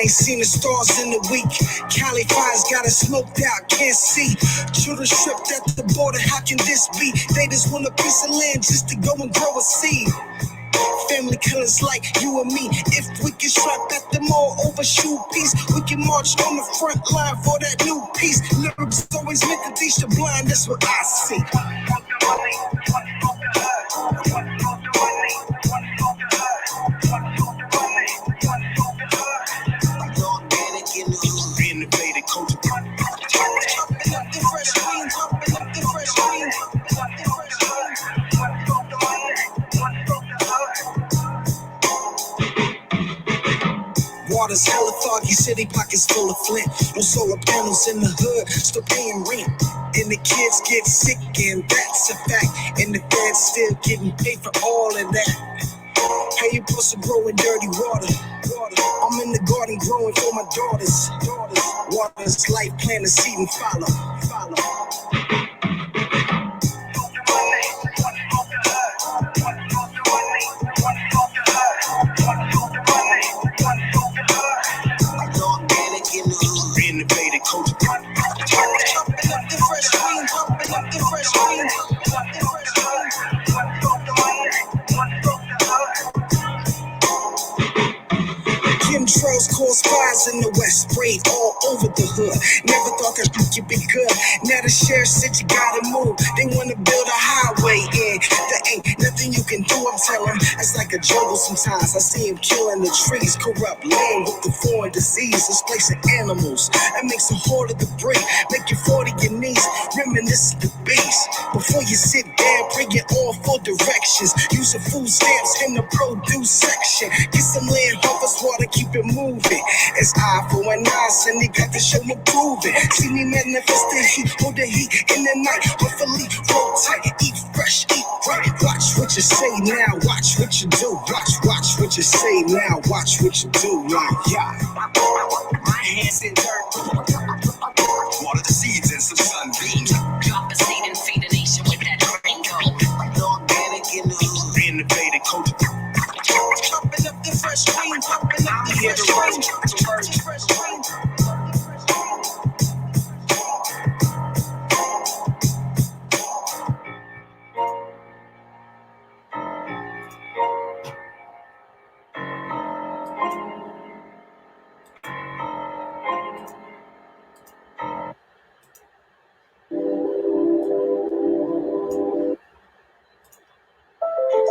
Seen the stars in the week. Cali fires got it smoked out, can't see. Children stripped at the border, how can this be? They just want a piece of land just to go and grow a seed. Family killers like you and me. If we get strapped at the mall over shoe piece, we can march on the front line for that new piece. Lyrics always meant to teach the blind, that's what I see. Water's hella foggy, city pockets full of flint. No solar panels in the hood, still paying rent. And the kids get sick, and that's a fact. And the feds still getting paid for all of that. How you supposed to grow in dirty water? I'm in the garden growing for my daughters. Water's life, plant a seed and follow. Chemtrails cause fires in the west, sprayed all over the hood. Never thought that we could be good. Now the sheriff said you gotta move. They wanna build a highway in. There ain't nothing you can do, I'm telling. It's like a jungle sometimes. I see him killing the trees, corrupt land with the foreign disease, displacing animals. That makes it harder to breathe. Make you fall to your knees, reminisce of the beast. Before you sit down, bring it on for directions. Using food stamps in the produce section. Get some land, harvest water, keep it moving. It's eye for an eye, son, they got to show me proving. See me manifest the heat, hold the heat in the night. Hopefully, roll tight, eat fresh, eat right. Watch what you say now, watch what you do. Watch what you say now, watch what you do. Yeah. My hands in dirt. Water the seeds and some sunbeams. Drop a seed and feed a nation with that rainbow. Organic in the innovative culture. Chopping up the fresh green, chopping up the fresh green.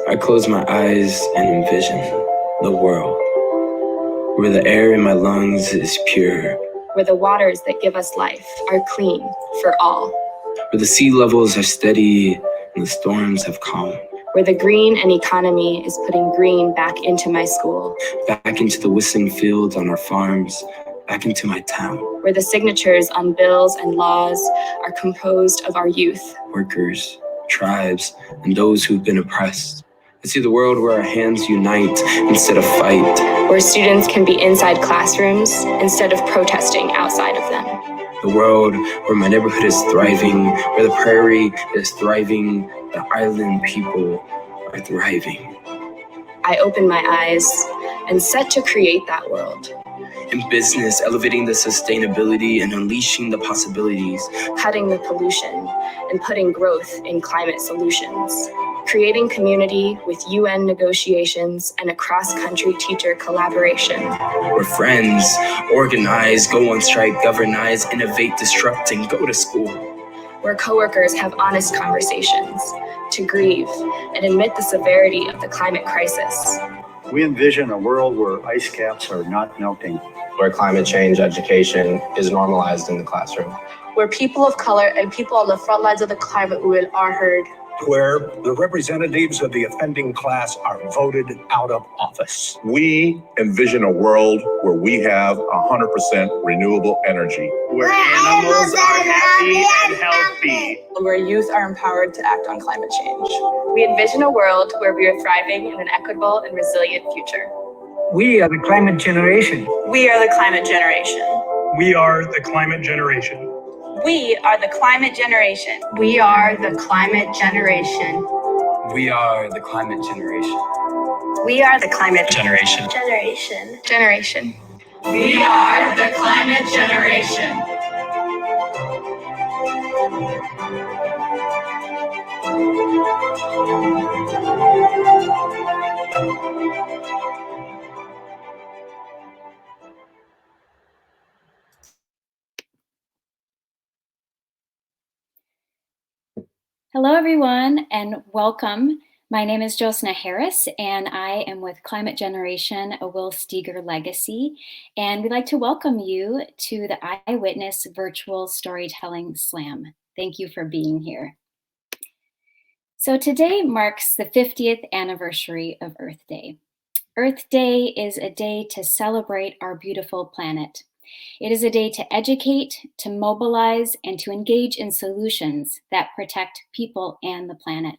I close my eyes and envision the world where the air in my lungs is pure, where the waters that give us life are clean for all, where the sea levels are steady and the storms have calmed, where the green and economy is putting green back into my school. Back into the whistling fields on our farms, back into my town. Where the signatures on bills and laws are composed of our youth. Workers, tribes, and those who've been oppressed. I see the world where our hands unite instead of fight. Where students can be inside classrooms instead of protesting outside of them. The world where my neighborhood is thriving, where the prairie is thriving, the island people are thriving. I open my eyes and set to create that world. In business, elevating the sustainability and unleashing the possibilities. Cutting the pollution and putting growth in climate solutions. Creating community with UN negotiations and a cross-country teacher collaboration. Where friends organize, go on strike, governize, innovate, disrupt, and go to school. Where coworkers have honest conversations to grieve and admit the severity of the climate crisis. We envision a world where ice caps are not melting. Where climate change education is normalized in the classroom. Where people of color and people on the front lines of the climate movement are heard. Where the representatives of the offending class are voted out of office. We envision a world where we have 100% renewable energy. Where animals are happy and healthy. Where youth are empowered to act on climate change. We envision a world where we are thriving in an equitable and resilient future. We are the climate generation. We are the climate generation. We are the climate generation. We are the climate generation. We are the climate generation. We are the climate generation. We are the climate Generation. Generation. We are the climate generation. Hello, everyone, and welcome. My name is Josna Harris, and I am with Climate Generation, a Will Steger legacy. And we'd like to welcome you to the Eyewitness Virtual Storytelling Slam. Thank you for being here. So today marks the 50th anniversary of Earth Day. Earth Day is a day to celebrate our beautiful planet. It is a day to educate, to mobilize, and to engage in solutions that protect people and the planet.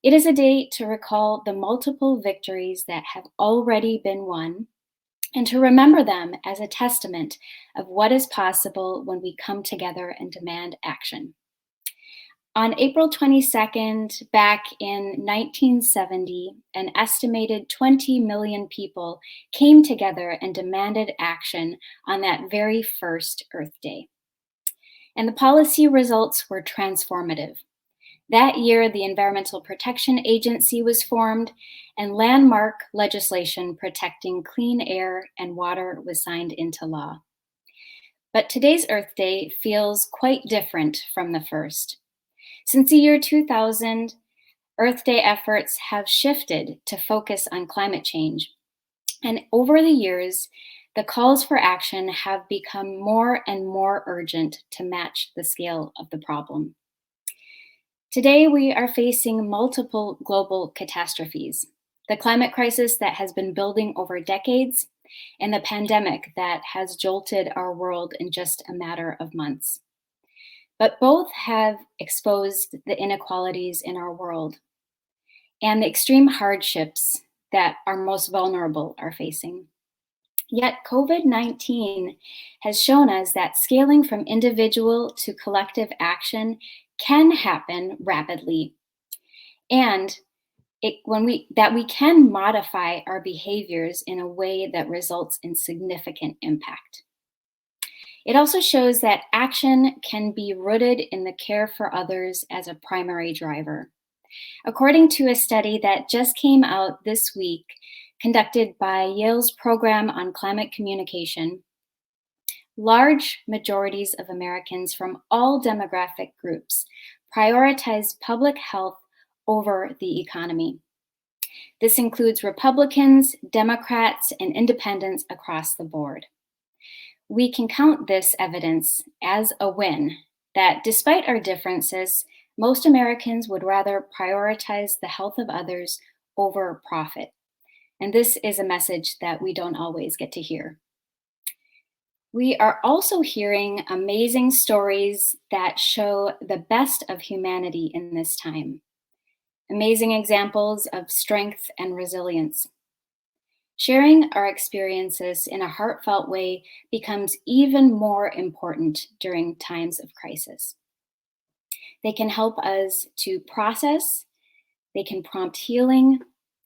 It is a day to recall the multiple victories that have already been won, and to remember them as a testament of what is possible when we come together and demand action. On April 22nd, back in 1970, an estimated 20 million people came together and demanded action on that very first Earth Day. And the policy results were transformative. That year, the Environmental Protection Agency was formed, and landmark legislation protecting clean air and water was signed into law. But today's Earth Day feels quite different from the first. Since the year 2000, Earth Day efforts have shifted to focus on climate change. And over the years, the calls for action have become more and more urgent to match the scale of the problem. Today, we are facing multiple global catastrophes: the climate crisis that has been building over decades, and the pandemic that has jolted our world in just a matter of months. But both have exposed the inequalities in our world and the extreme hardships that our most vulnerable are facing. Yet COVID-19 has shown us that scaling from individual to collective action can happen rapidly, and that we can modify our behaviors in a way that results in significant impact. It also shows that action can be rooted in the care for others as a primary driver. According to a study that just came out this week, conducted by Yale's program on climate communication, large majorities of Americans from all demographic groups prioritize public health over the economy. This includes Republicans, Democrats, and independents across the board. We can count this evidence as a win, that despite our differences, most Americans would rather prioritize the health of others over profit. And this is a message that we don't always get to hear. We are also hearing amazing stories that show the best of humanity in this time. Amazing examples of strength and resilience. Sharing our experiences in a heartfelt way becomes even more important during times of crisis. They can help us to process, they can prompt healing,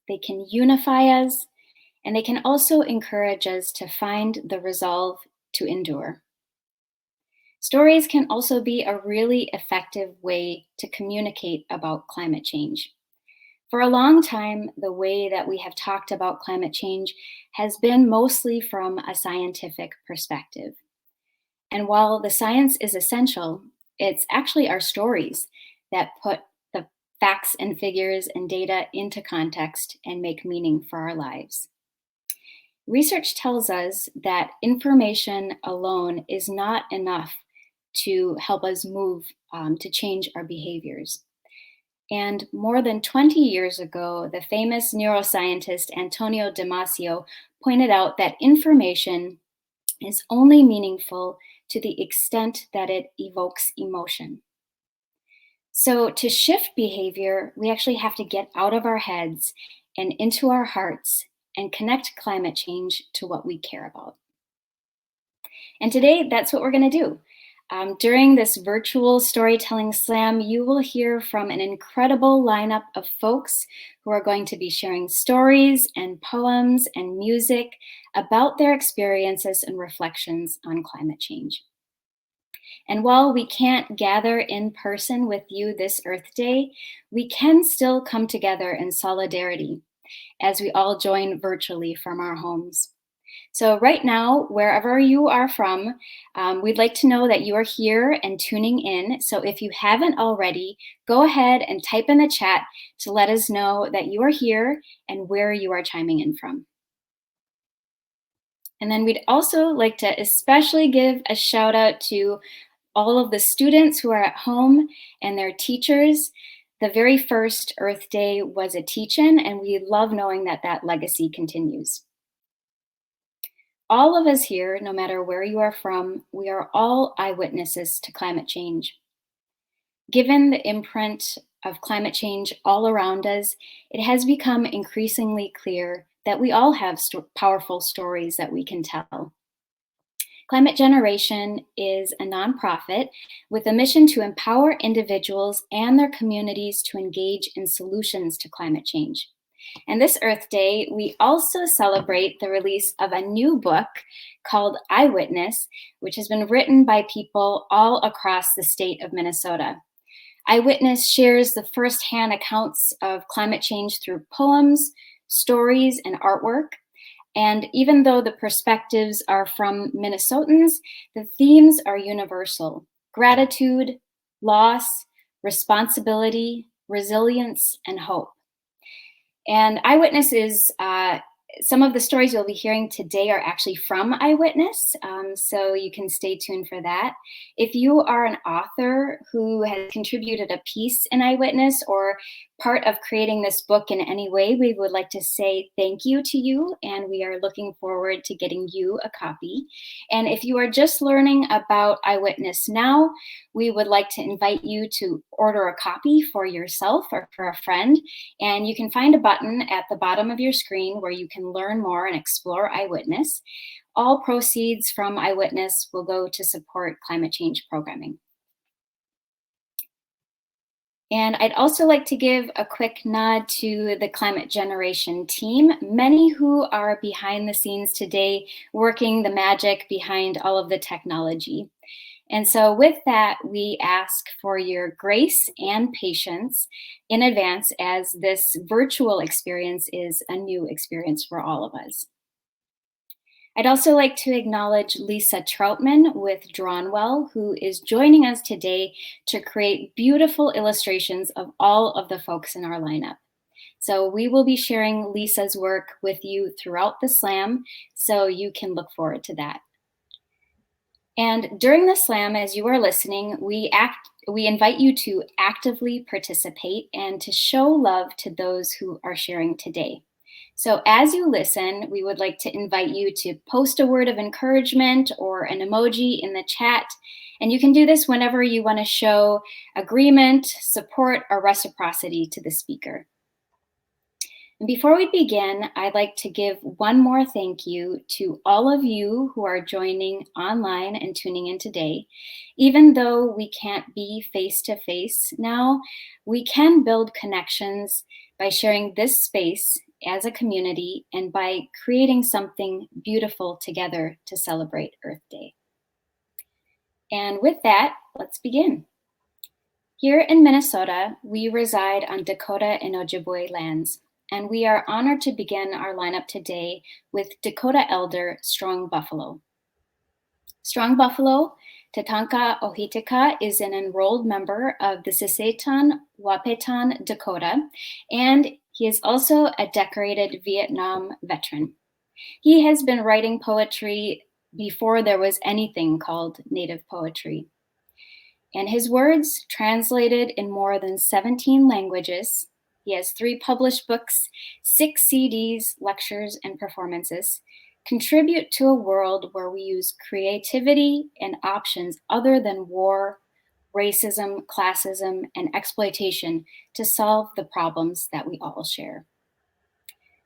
they can unify us, and they can also encourage us to find the resolve to endure. Stories can also be a really effective way to communicate about climate change. For a long time, the way that we have talked about climate change has been mostly from a scientific perspective. And while the science is essential, it's actually our stories that put the facts and figures and data into context and make meaning for our lives. Research tells us that information alone is not enough to help us move to change our behaviors. And more than 20 years ago, the famous neuroscientist Antonio Damasio pointed out that information is only meaningful to the extent that it evokes emotion. So to shift behavior, we actually have to get out of our heads and into our hearts and connect climate change to what we care about. And today, that's what we're going to do. During this virtual storytelling slam, you will hear from an incredible lineup of folks who are going to be sharing stories and poems and music about their experiences and reflections on climate change. And while we can't gather in person with you this Earth Day, we can still come together in solidarity as we all join virtually from our homes. So right now, wherever you are from, we'd like to know that you are here and tuning in. So if you haven't already, go ahead and type in the chat to let us know that you are here and where you are chiming in from. And then we'd also like to especially give a shout out to all of the students who are at home and their teachers. The very first Earth Day was a teach-in, and we love knowing that that legacy continues. All of us here, no matter where you are from, we are all eyewitnesses to climate change. Given the imprint of climate change all around us, it has become increasingly clear that we all have powerful stories that we can tell. Climate Generation is a nonprofit with a mission to empower individuals and their communities to engage in solutions to climate change. And this Earth Day, we also celebrate the release of a new book called Eyewitness, which has been written by people all across the state of Minnesota. Eyewitness shares the firsthand accounts of climate change through poems, stories, and artwork. And even though the perspectives are from Minnesotans, the themes are universal: gratitude, loss, responsibility, resilience, and hope. And Eyewitness is, some of the stories you'll be hearing today are actually from Eyewitness, so you can stay tuned for that. If you are an author who has contributed a piece in Eyewitness or part of creating this book in any way, we would like to say thank you to you, and we are looking forward to getting you a copy. And if you are just learning about Eyewitness now, we would like to invite you to order a copy for yourself or for a friend, and you can find a button at the bottom of your screen where you can learn more and explore Eyewitness. All proceeds from Eyewitness will go to support climate change programming. And I'd also like to give a quick nod to the Climate Generation team, many who are behind the scenes today working the magic behind all of the technology. And so with that, we ask for your grace and patience in advance, as this virtual experience is a new experience for all of us. I'd also like to acknowledge Lisa Troutman with Drawnwell, who is joining us today to create beautiful illustrations of all of the folks in our lineup. So we will be sharing Lisa's work with you throughout the slam, so you can look forward to that. And during the slam, as you are listening, we invite you to actively participate and to show love to those who are sharing today. So as you listen, we would like to invite you to post a word of encouragement or an emoji in the chat. And you can do this whenever you want to show agreement, support, or reciprocity to the speaker. And before we begin, I'd like to give one more thank you to all of you who are joining online and tuning in today. Even though we can't be face-to-face now, we can build connections by sharing this space as a community and by creating something beautiful together to celebrate Earth Day. And with that, let's begin. Here in Minnesota, we reside on Dakota and Ojibwe lands, and we are honored to begin our lineup today with Dakota elder Strong Buffalo. Strong Buffalo, Tatanka Ohitika, is an enrolled member of the Sisetan Wapetan Dakota, and he is also a decorated Vietnam veteran. He has been writing poetry before there was anything called Native poetry. And his words, translated in more than 17 languages, he has 3 published books, 6 CDs, lectures, and performances, contribute to a world where we use creativity and options other than war, racism, classism, and exploitation to solve the problems that we all share.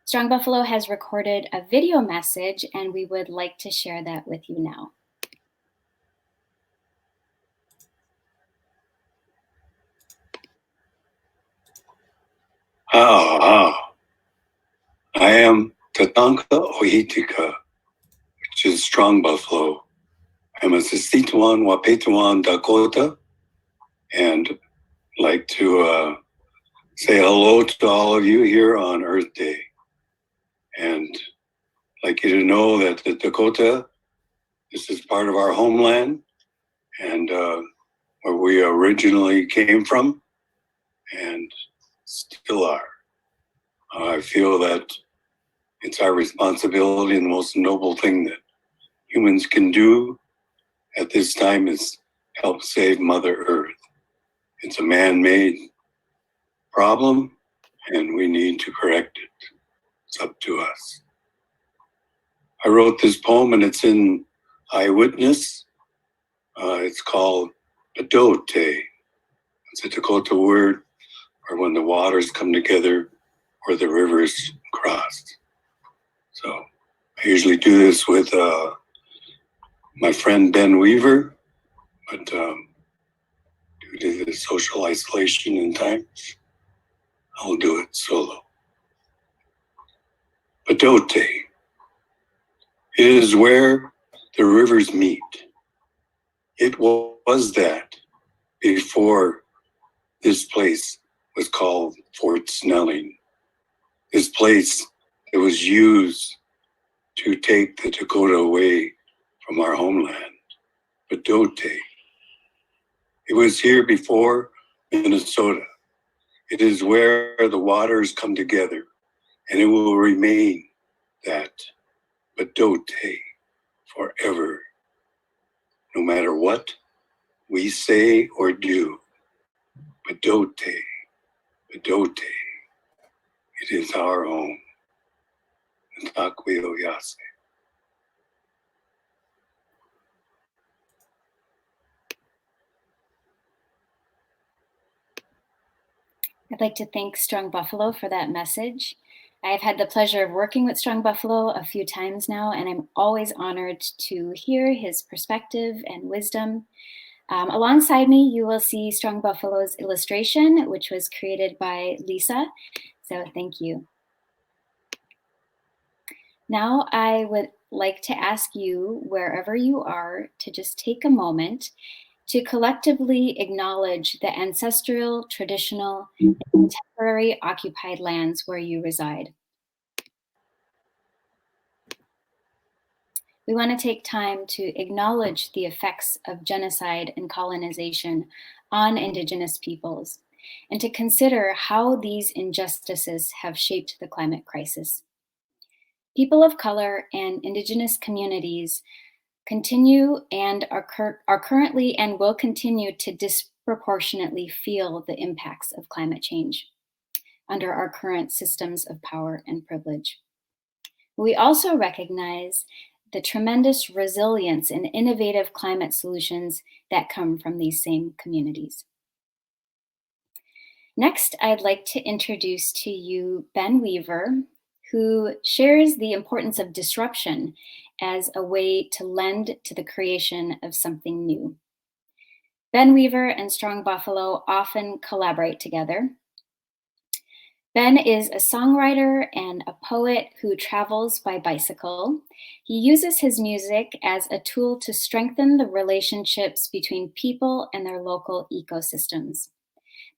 Strong Buffalo has recorded a video message, and we would like to share that with you now. I am Tatanka Ohitika, which is Strong Buffalo. I'm a Sissetuan Wapetuan Dakota, and like to say hello to all of you here on Earth Day. And like you to know that the Dakota, this is part of our homeland, and where we originally came from, and still are. I feel that it's our responsibility, and the most noble thing that humans can do at this time is help save Mother Earth. It's a man-made problem, and we need to correct it. It's up to us. I wrote this poem, and it's in Eyewitness. It's called Adote. It's a Dakota word for when the waters come together or the rivers cross. So I usually do this with my friend Ben Weaver, but due to the social isolation and time, I'll do it solo. Adote. It is where the rivers meet. It was that before this place was called Fort Snelling. This place that was used to take the Dakota away from our homeland, Adote. It was here before Minnesota. It is where the waters come together, and it will remain that Adote forever. No matter what we say or do, Adote, Adote, it is our home. Ntakweo Yase. I'd like to thank Strong Buffalo for that message. I've had the pleasure of working with Strong Buffalo a few times now, and I'm always honored to hear his perspective and wisdom. Alongside me, you will see Strong Buffalo's illustration, which was created by Lisa. So thank you. Now I would like to ask you, wherever you are, to just take a moment to collectively acknowledge the ancestral, traditional, and contemporary occupied lands where you reside. We want to take time to acknowledge the effects of genocide and colonization on Indigenous peoples, and to consider how these injustices have shaped the climate crisis. People of color and Indigenous communities continue and are currently and will continue to disproportionately feel the impacts of climate change under our current systems of power and privilege. We also recognize the tremendous resilience and innovative climate solutions that come from these same communities. Next, I'd like to introduce to you Ben Weaver, who shares the importance of disruption as a way to lend to the creation of something new. Ben Weaver and Strong Buffalo often collaborate together. Ben is a songwriter and a poet who travels by bicycle. He uses his music as a tool to strengthen the relationships between people and their local ecosystems.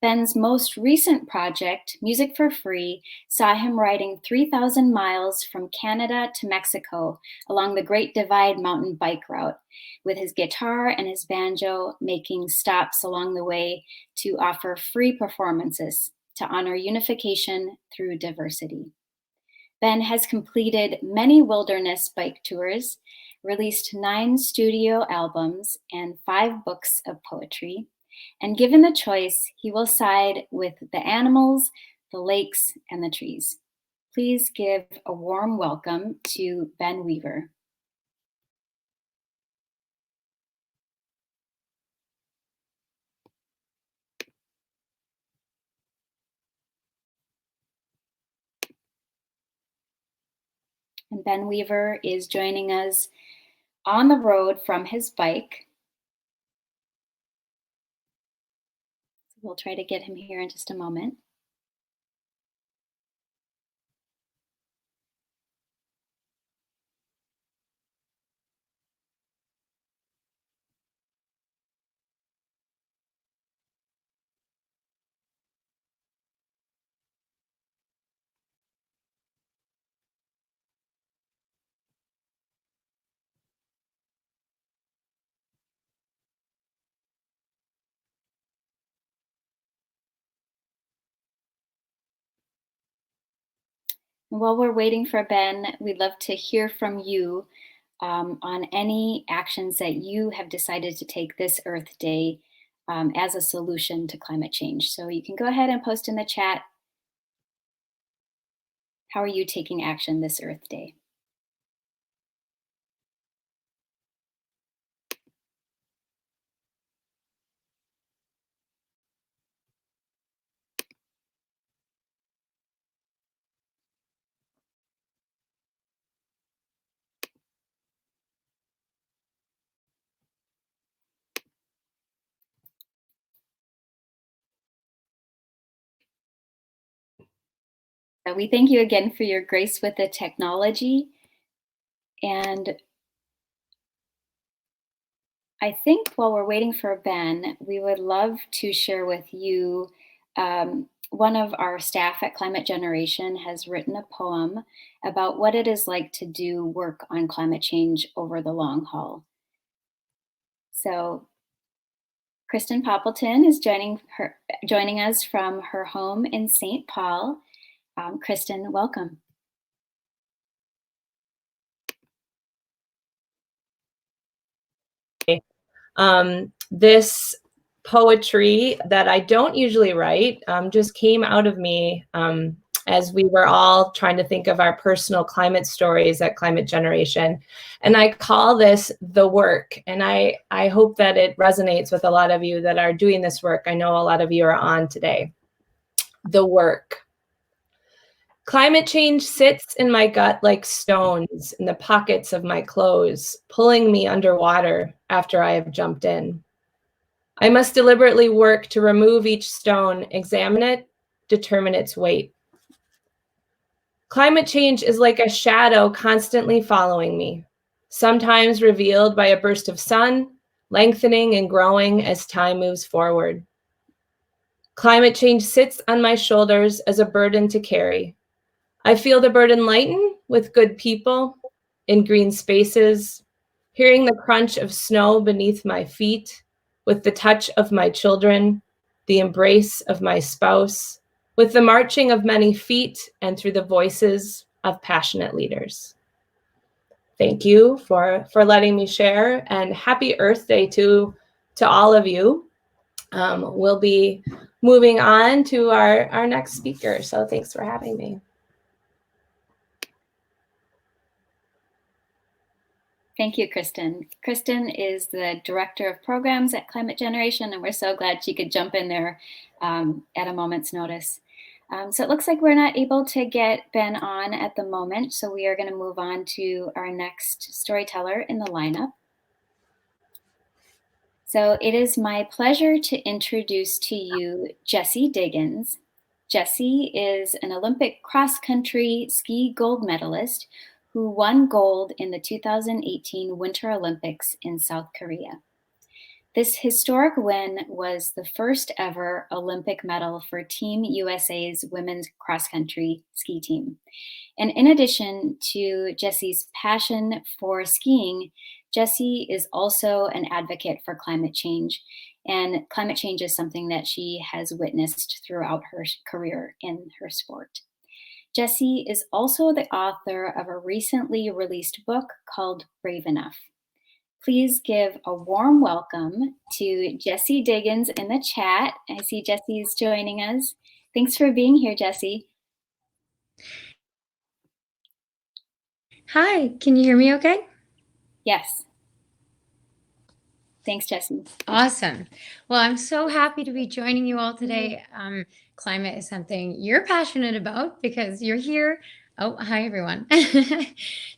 Ben's most recent project, Music for Free, saw him riding 3,000 miles from Canada to Mexico along the Great Divide mountain bike route, with his guitar and his banjo making stops along the way to offer free performances to honor unification through diversity. Ben has completed many wilderness bike tours, released 9 studio albums and 5 books of poetry, and given the choice, he will side with the animals, the lakes, and the trees. Please give a warm welcome to Ben Weaver. And Ben Weaver is joining us on the road from his bike. We'll try to get him here in just a moment. While we're waiting for Ben, we'd love to hear from you on any actions that you have decided to take this Earth Day as a solution to climate change. So you can go ahead and post in the chat. How are you taking action this Earth Day? We thank you again for your grace with the technology. And I think while we're waiting for Ben, we would love to share with you, one of our staff at Climate Generation has written a poem about what it is like to do work on climate change over the long haul. So Kristen Poppleton is joining us from her home in St. Paul. Kristen, welcome. This poetry that I don't usually write just came out of me as we were all trying to think of our personal climate stories at Climate Generation. And I call this The Work. And I hope that it resonates with a lot of you that are doing this work. I know a lot of you are on today. The Work. Climate change sits in my gut like stones in the pockets of my clothes, pulling me underwater after I have jumped in. I must deliberately work to remove each stone, examine it, determine its weight. Climate change is like a shadow constantly following me, sometimes revealed by a burst of sun, lengthening and growing as time moves forward. Climate change sits on my shoulders as a burden to carry. I feel the burden lighten with good people in green spaces, hearing the crunch of snow beneath my feet, with the touch of my children, the embrace of my spouse, with the marching of many feet and through the voices of passionate leaders. thank you for letting me share, and happy Earth Day to all of you. We'll be moving on to our next speaker. So thanks for having me. Thank you, Kristen. Kristen is the Director of Programs at Climate Generation, and we're so glad she could jump in there at a moment's notice. So it looks like we're not able to get Ben on at the moment, so we are going to move on to our next storyteller in the lineup. So it is my pleasure to introduce to you Jessie Diggins. Jessie is an Olympic cross-country ski gold medalist who won gold in the 2018 Winter Olympics in South Korea. This historic win was the first ever Olympic medal for Team USA's women's cross-country ski team. And in addition to Jessie's passion for skiing, Jessie is also an advocate for climate change. And climate change is something that she has witnessed throughout her career in her sport. Jessie is also the author of a recently released book called Brave Enough. Please give a warm welcome to Jessie Diggins in the chat. I see Jessie's joining us. Thanks for being here, Jessie. Hi, can you hear me okay? Yes. Thanks, Jessie. Awesome. Well, I'm so happy to be joining you all today. Climate is something you're passionate about because you're here. Oh, hi, everyone.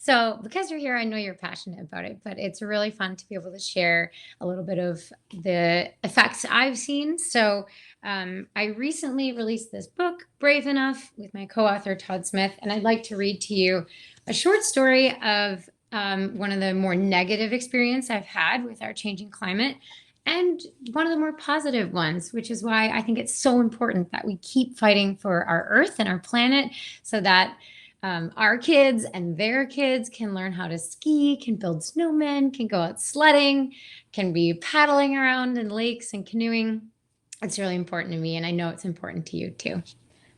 So because you're here, I know you're passionate about it, but it's really fun to be able to share a little bit of the effects I've seen. So I recently released this book, Brave Enough, with my co-author, Todd Smith, and I'd like to read to you a short story of one of the more negative experience I've had with our changing climate, and one of the more positive ones, which is why I think it's so important that we keep fighting for our Earth and our planet so that our kids and their kids can learn how to ski, can build snowmen, can go out sledding, can be paddling around in lakes and canoeing. It's really important to me, and I know it's important to you too.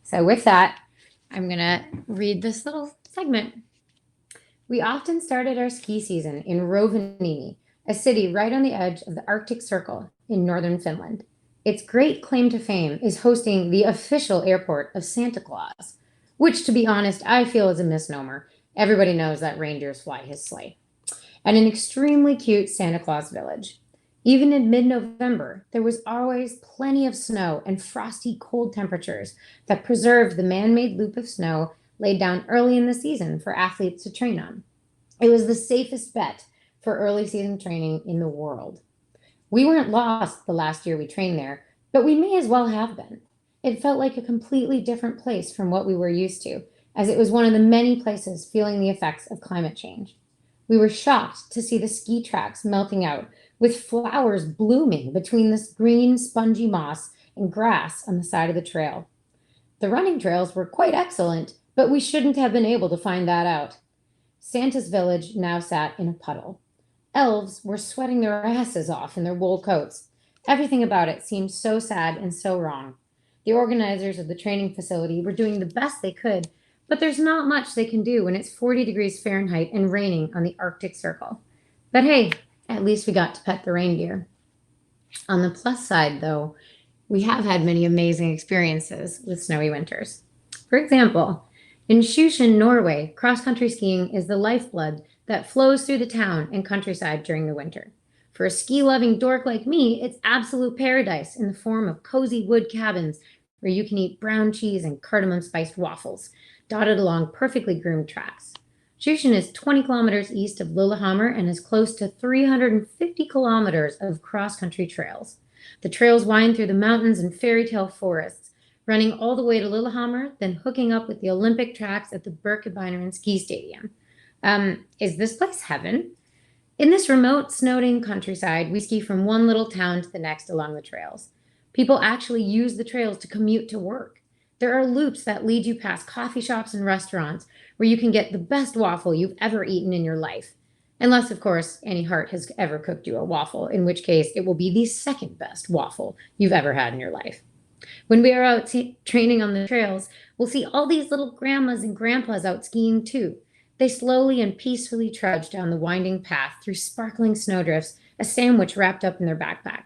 So with that, I'm gonna read this little segment. We often started our ski season in Rovaniemi, a city right on the edge of the Arctic Circle in northern Finland. Its great claim to fame is hosting the official airport of Santa Claus, which, to be honest, I feel is a misnomer. Everybody knows that reindeers fly his sleigh. And an extremely cute Santa Claus village. Even in mid-November, there was always plenty of snow and frosty cold temperatures that preserved the man-made loop of snow laid down early in the season for athletes to train on. It was the safest bet for early season training in the world. We weren't lost the last year we trained there, but we may as well have been. It felt like a completely different place from what we were used to, as it was one of the many places feeling the effects of climate change. We were shocked to see the ski tracks melting out, with flowers blooming between this green, spongy moss and grass on the side of the trail. The running trails were quite excellent, but we shouldn't have been able to find that out. Santa's village now sat in a puddle. Elves were sweating their asses off in their wool coats. Everything about it seemed so sad and so wrong. The organizers of the training facility were doing the best they could, but there's not much they can do when it's 40 degrees Fahrenheit and raining on the Arctic Circle. But hey, at least we got to pet the reindeer. On the plus side, though, we have had many amazing experiences with snowy winters. For example, in Sjusjen, Norway, cross-country skiing is the lifeblood that flows through the town and countryside during the winter. For a ski-loving dork like me, it's absolute paradise in the form of cozy wood cabins where you can eat brown cheese and cardamom-spiced waffles, dotted along perfectly groomed tracks. Sjusjen is 20 kilometers east of Lillehammer and is close to 350 kilometers of cross-country trails. The trails wind through the mountains and fairy tale forests, running all the way to Lillehammer, then hooking up with the Olympic tracks at the Birkebeiner Ski Stadium. Is this place heaven? In this remote, snowed-in countryside, we ski from one little town to the next along the trails. People actually use the trails to commute to work. There are loops that lead you past coffee shops and restaurants where you can get the best waffle you've ever eaten in your life. Unless, of course, Annie Hart has ever cooked you a waffle, in which case it will be the second best waffle you've ever had in your life. When we are out training on the trails, we'll see all these little grandmas and grandpas out skiing too. They slowly and peacefully trudge down the winding path through sparkling snowdrifts, a sandwich wrapped up in their backpack.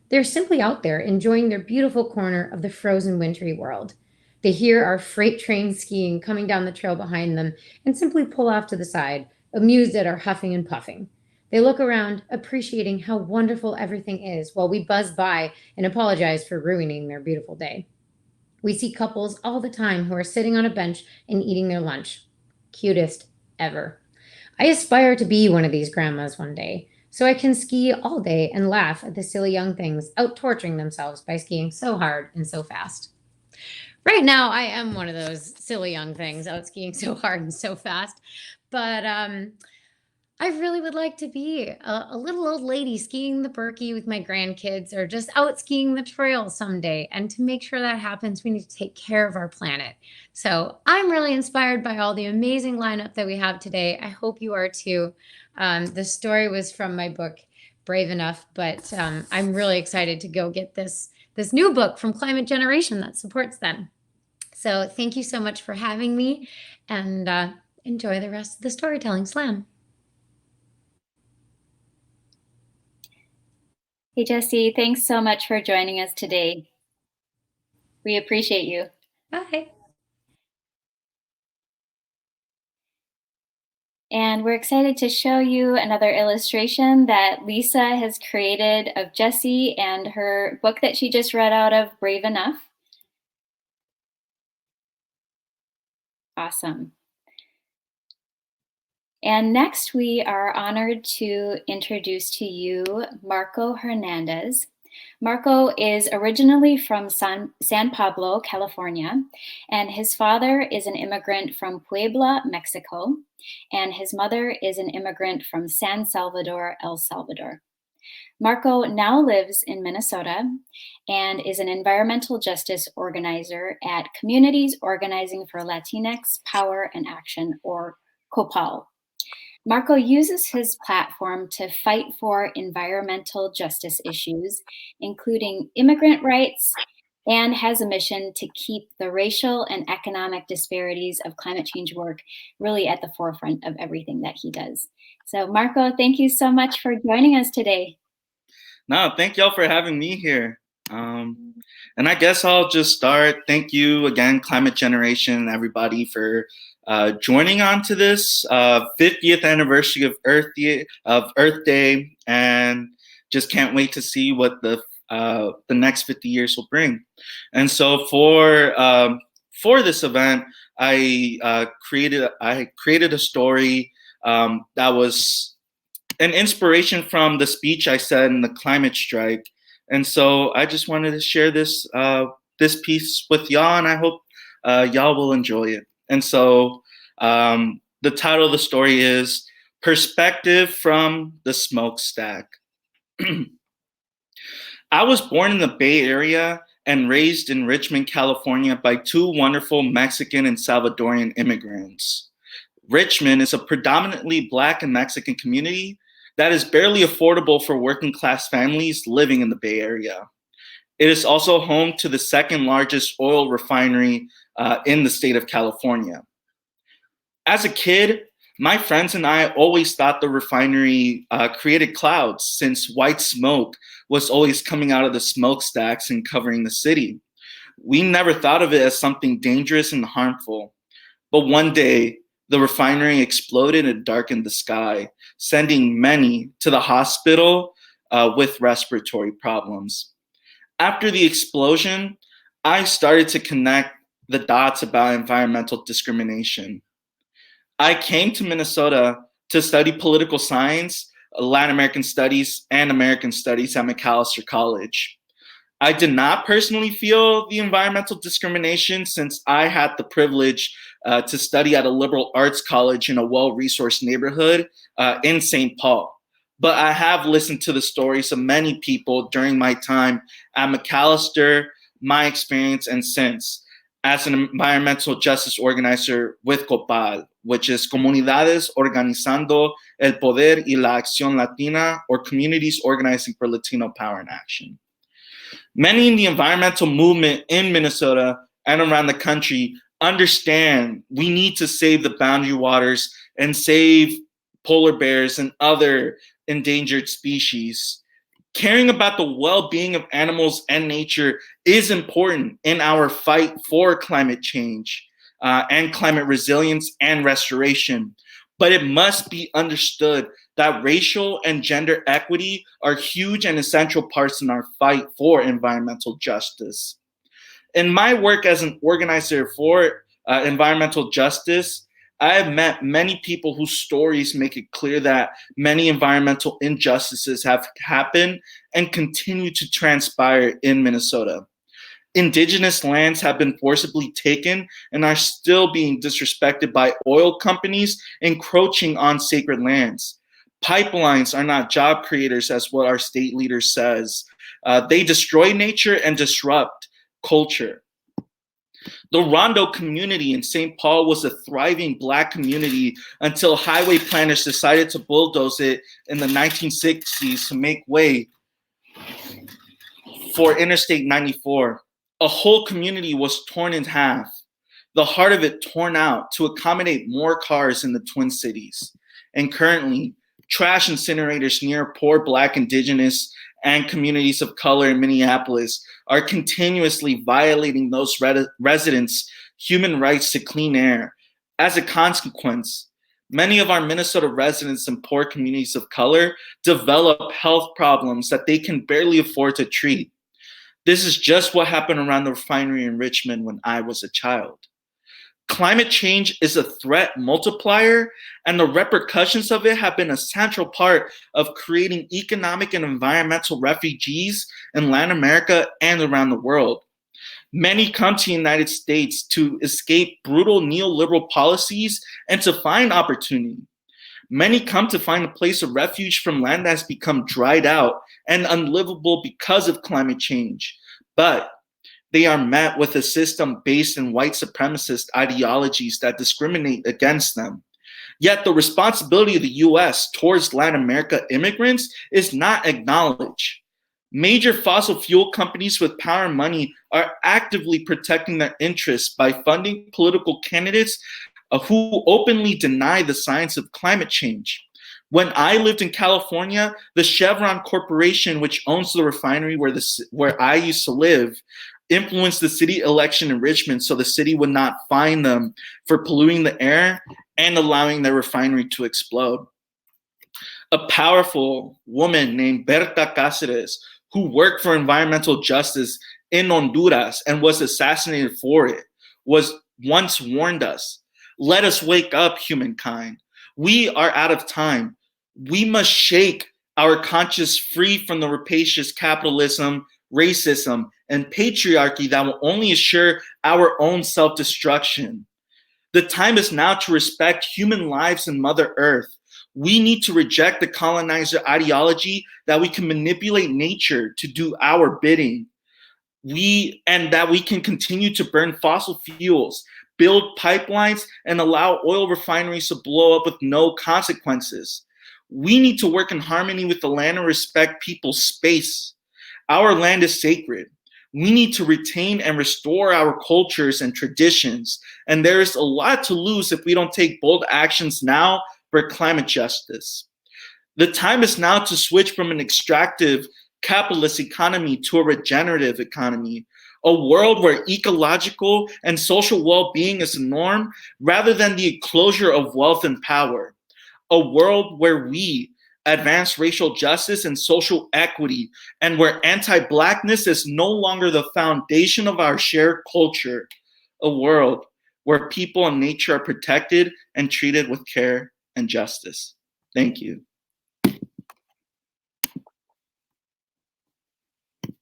They're simply out there enjoying their beautiful corner of the frozen wintry world. They hear our freight train skiing coming down the trail behind them and simply pull off to the side, amused at our huffing and puffing. They look around, appreciating how wonderful everything is while we buzz by and apologize for ruining their beautiful day. We see couples all the time who are sitting on a bench and eating their lunch. Cutest ever. I aspire to be one of these grandmas one day, so I can ski all day and laugh at the silly young things out torturing themselves by skiing so hard and so fast. Right now, I am one of those silly young things out skiing so hard and so fast, but I really would like to be a little old lady skiing the Berkey with my grandkids or just out skiing the trail someday. And to make sure that happens, we need to take care of our planet. So I'm really inspired by all the amazing lineup that we have today. I hope you are too. The story was from my book, Brave Enough, but I'm really excited to go get this new book from Climate Generation that supports them. So thank you so much for having me, and enjoy the rest of the Storytelling Slam. Hey, Jessie, thanks so much for joining us today. We appreciate you. Bye. And we're excited to show you another illustration that Lisa has created of Jessie and her book that she just read out of, Brave Enough. Awesome. And next, we are honored to introduce to you Marco Hernandez. Marco is originally from San Pablo, California, and his father is an immigrant from Puebla, Mexico, and his mother is an immigrant from San Salvador, El Salvador. Marco now lives in Minnesota and is an environmental justice organizer at Communities Organizing for Latinx Power and Action, or COPAL. Marco uses his platform to fight for environmental justice issues, including immigrant rights, and has a mission to keep the racial and economic disparities of climate change work really at the forefront of everything that he does. So Marco, thank you so much for joining us today. No, thank y'all for having me here. And I guess I'll just start. Thank you again, Climate Generation, everybody, for joining on to this 50th anniversary of Earth Day, and just can't wait to see what the next 50 years will bring. And so for this event, I created a story that was an inspiration from the speech I said in the climate strike. And so I just wanted to share this piece with y'all, and I hope y'all will enjoy it. And so the title of the story is Perspective from the Smokestack. I was born in the Bay Area and raised in Richmond, California by two wonderful Mexican and Salvadorian immigrants. Richmond is a predominantly Black and Mexican community that is barely affordable for working class families living in the Bay Area. It is also home to the second largest oil refinery in the state of California. As a kid, my friends and I always thought the refinery created clouds, since white smoke was always coming out of the smokestacks and covering the city. We never thought of it as something dangerous and harmful. But one day, the refinery exploded and darkened the sky, sending many to the hospital with respiratory problems. After the explosion, I started to connect the dots about environmental discrimination. I came to Minnesota to study political science, Latin American studies, and American studies at Macalester College. I did not personally feel the environmental discrimination, since I had the privilege to study at a liberal arts college in a well-resourced neighborhood in St. Paul. But I have listened to the stories of many people during my time at Macalester, my experience, and since, as an environmental justice organizer with COPAL, which is Comunidades Organizando el Poder y la Acción Latina, or Communities Organizing for Latino Power and Action. Many in the environmental movement in Minnesota and around the country understand we need to save the boundary waters and save polar bears and other endangered species. Caring about the well-being of animals and nature is important in our fight for climate change and climate resilience and restoration. But it must be understood that racial and gender equity are huge and essential parts in our fight for environmental justice. In my work as an organizer for environmental justice, I have met many people whose stories make it clear that many environmental injustices have happened and continue to transpire in Minnesota. Indigenous lands have been forcibly taken and are still being disrespected by oil companies encroaching on sacred lands. Pipelines are not job creators, as what our state leader says. They destroy nature and disrupt culture. The Rondo community in St. Paul was a thriving Black community until highway planners decided to bulldoze it in the 1960s to make way for Interstate 94. A whole community was torn in half, the heart of it torn out to accommodate more cars in the Twin Cities. And currently, trash incinerators near poor Black, Indigenous, and communities of color in Minneapolis are continuously violating those residents' human rights to clean air. As a consequence, many of our Minnesota residents in poor communities of color develop health problems that they can barely afford to treat. This is just what happened around the refinery in Richmond when I was a child. Climate change is a threat multiplier, and the repercussions of it have been a central part of creating economic and environmental refugees in Latin America and around the world. Many come to the United States to escape brutal neoliberal policies and to find opportunity. Many come to find a place of refuge from land that's become dried out and unlivable because of climate change. But they are met with a system based in white supremacist ideologies that discriminate against them. Yet the responsibility of the US towards Latin America immigrants is not acknowledged. Major fossil fuel companies with power and money are actively protecting their interests by funding political candidates who openly deny the science of climate change. When I lived in California, the Chevron Corporation, which owns the refinery where I used to live, influenced the city election in Richmond so the city would not fine them for polluting the air and allowing their refinery to explode. A powerful woman named Berta Cáceres, who worked for environmental justice in Honduras and was assassinated for it, was once warned us, "Let us wake up, humankind. We are out of time. We must shake our conscience free from the rapacious capitalism, racism, and patriarchy that will only assure our own self-destruction. The time is now to respect human lives and Mother Earth. We need to reject the colonizer ideology that we can manipulate nature to do our bidding. That we can continue to burn fossil fuels, build pipelines, and allow oil refineries to blow up with no consequences. We need to work in harmony with the land and respect people's space. Our land is sacred. We need to retain and restore our cultures and traditions. And there is a lot to lose if we don't take bold actions now for climate justice. The time is now to switch from an extractive capitalist economy to a regenerative economy, a world where ecological and social well-being is the norm rather than the enclosure of wealth and power, a world where we advance racial justice and social equity, and where anti-Blackness is no longer the foundation of our shared culture, a world where people and nature are protected and treated with care and justice. Thank you.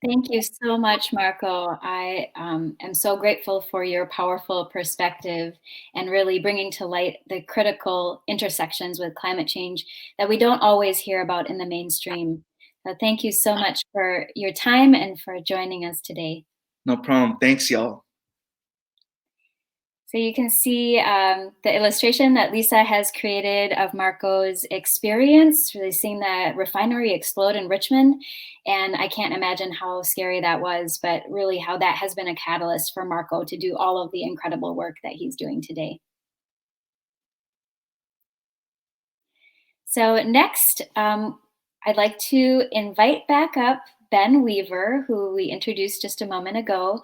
Thank you so much, Marco. I am so grateful for your powerful perspective and really bringing to light the critical intersections with climate change that we don't always hear about in the mainstream. So thank you so much for your time and for joining us today. No problem. Thanks, y'all. So you can see the illustration that Lisa has created of Marco's experience, really seeing the refinery explode in Richmond. And I can't imagine how scary that was, but really how that has been a catalyst for Marco to do all of the incredible work that he's doing today. So next, I'd like to invite back up Ben Weaver, who we introduced just a moment ago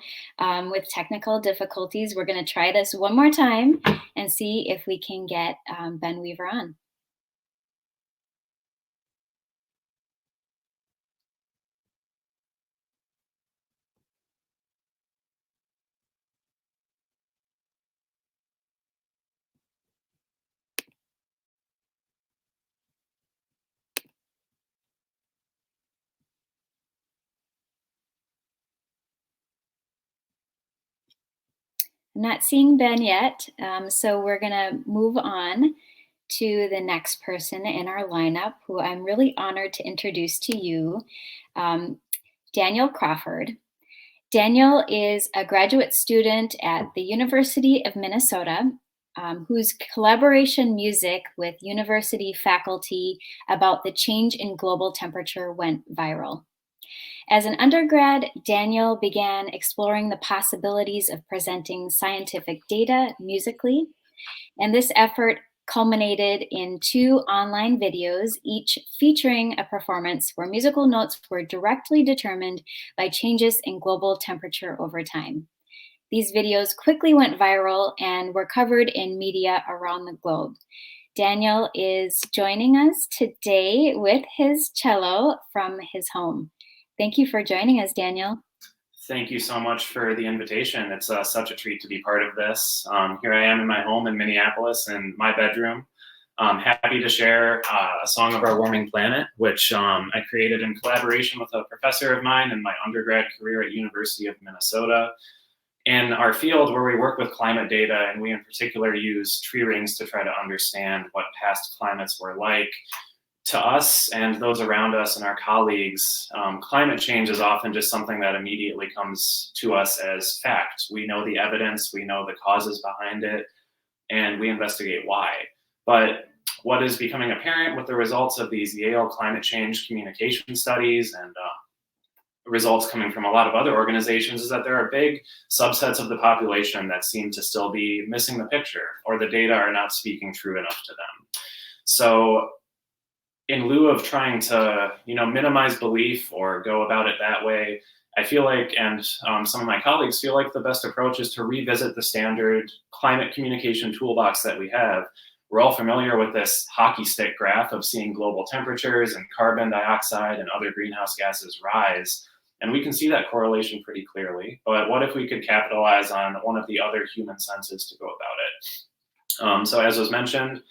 with technical difficulties. We're going to try this one more time and see if we can get Ben Weaver on. I'm not seeing Ben yet, so we're going to move on to the next person in our lineup, who I'm really honored to introduce to you, Daniel Crawford. Daniel is a graduate student at the University of Minnesota, whose collaboration music with university faculty about the change in global temperature went viral. As an undergrad, Daniel began exploring the possibilities of presenting scientific data musically, and this effort culminated in 2 online videos, each featuring a performance where musical notes were directly determined by changes in global temperature over time. These videos quickly went viral and were covered in media around the globe. Daniel is joining us today with his cello from his home. Thank you for joining us, Daniel. Thank you so much for the invitation. It's such a treat to be part of this. Here I am in my home in Minneapolis in my bedroom. I'm happy to share a song of our warming planet, which I created in collaboration with a professor of mine in my undergrad career at University of Minnesota. In our field where we work with climate data, and we in particular use tree rings to try to understand what past climates were like, to us and those around us and our colleagues, climate change is often just something that immediately comes to us as fact. We know the evidence, we know the causes behind it, and we investigate why. But what is becoming apparent with the results of these Yale climate change communication studies and results coming from a lot of other organizations is that there are big subsets of the population that seem to still be missing the picture, or the data are not speaking true enough to them. So in lieu of trying to, minimize belief or go about it that way, I feel like, and some of my colleagues feel like the best approach is to revisit the standard climate communication toolbox that we have. We're all familiar with this hockey stick graph of seeing global temperatures and carbon dioxide and other greenhouse gases rise. And we can see that correlation pretty clearly. But what if we could capitalize on one of the other human senses to go about it? So as was mentioned,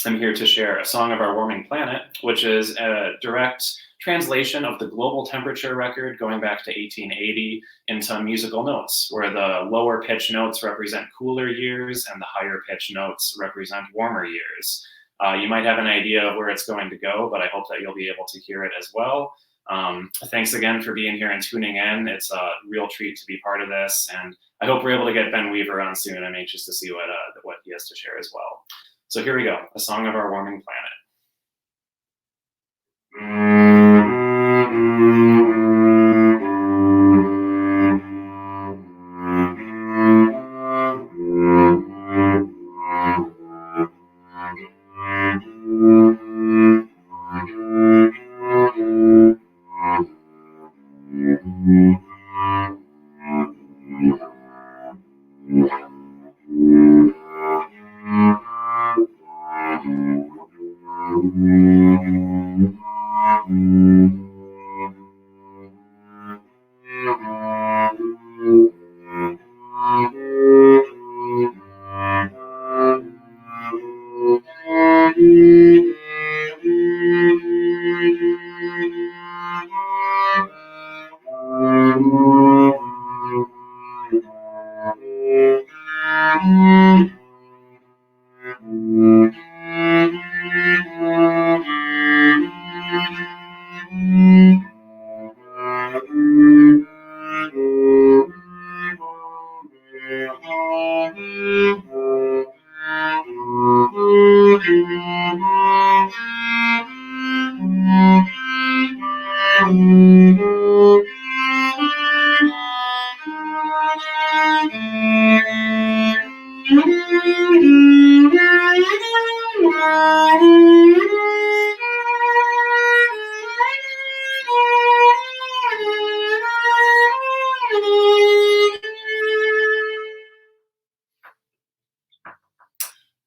I'm here to share a song of our warming planet, which is a direct translation of the global temperature record going back to 1880 into musical notes, where the lower pitch notes represent cooler years and the higher pitch notes represent warmer years. You might have an idea of where it's going to go, but I hope that you'll be able to hear it as well. Thanks again for being here and tuning in. It's a real treat to be part of this, and I hope we're able to get Ben Weaver on soon. I'm anxious to see what he has to share as well. So here we go, a song of our warming planet.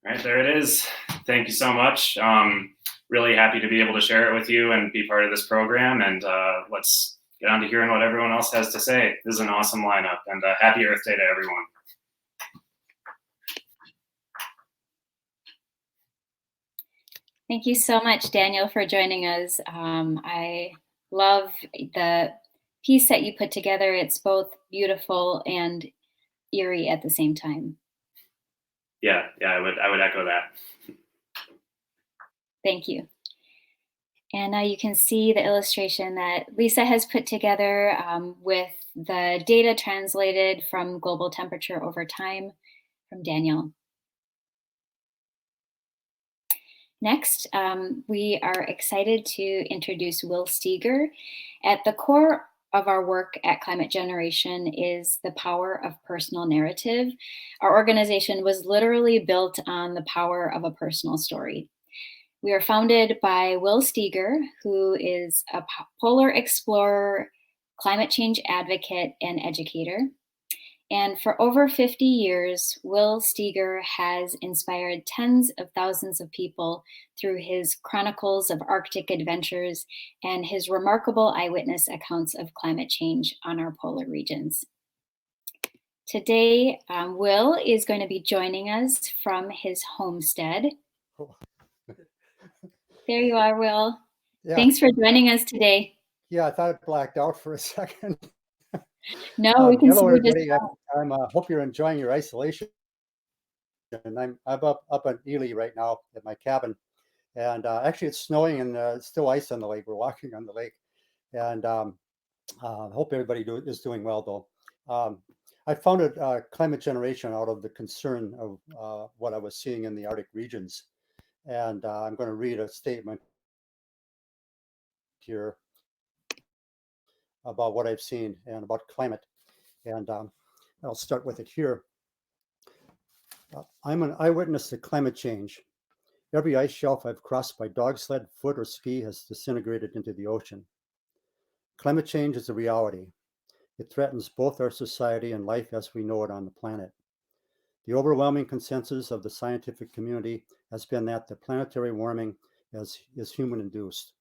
All right, there it is. Thank you so much. Really happy to be able to share it with you and be part of this program. And let's get on to hearing what everyone else has to say. This is an awesome lineup, and happy Earth Day to everyone. Thank you so much, Daniel, for joining us. I love the piece that you put together. It's both beautiful and eerie at the same time. Yeah, I would echo that. Thank you. And now you can see the illustration that Lisa has put together with the data translated from global temperature over time from Daniel. Next, we are excited to introduce Will Steger. At the core of our work at Climate Generation is the power of personal narrative. Our organization was literally built on the power of a personal story. We are founded by Will Steger, who is a polar explorer, climate change advocate, and educator. And for over 50 years, Will Steger has inspired tens of thousands of people through his chronicles of Arctic adventures and his remarkable eyewitness accounts of climate change on our polar regions. Today, Will is going to be joining us from his homestead. There you are, Will. Yeah. Thanks for joining us today. Yeah, I thought it blacked out for a second. No, we can hello, see everybody. I hope you're enjoying your isolation. And I'm up in Ely right now at my cabin, and actually it's snowing and still ice on the lake. We're walking on the lake, and hope everybody is doing well though. I founded Climate Generation out of the concern of what I was seeing in the Arctic regions, and I'm going to read a statement here about what I've seen and about climate. And I'll start with it here. I'm an eyewitness to climate change. Every ice shelf I've crossed by dog sled, foot, or ski has disintegrated into the ocean. Climate change is a reality. It threatens both our society and life as we know it on the planet. The overwhelming consensus of the scientific community has been that the planetary warming is human-induced.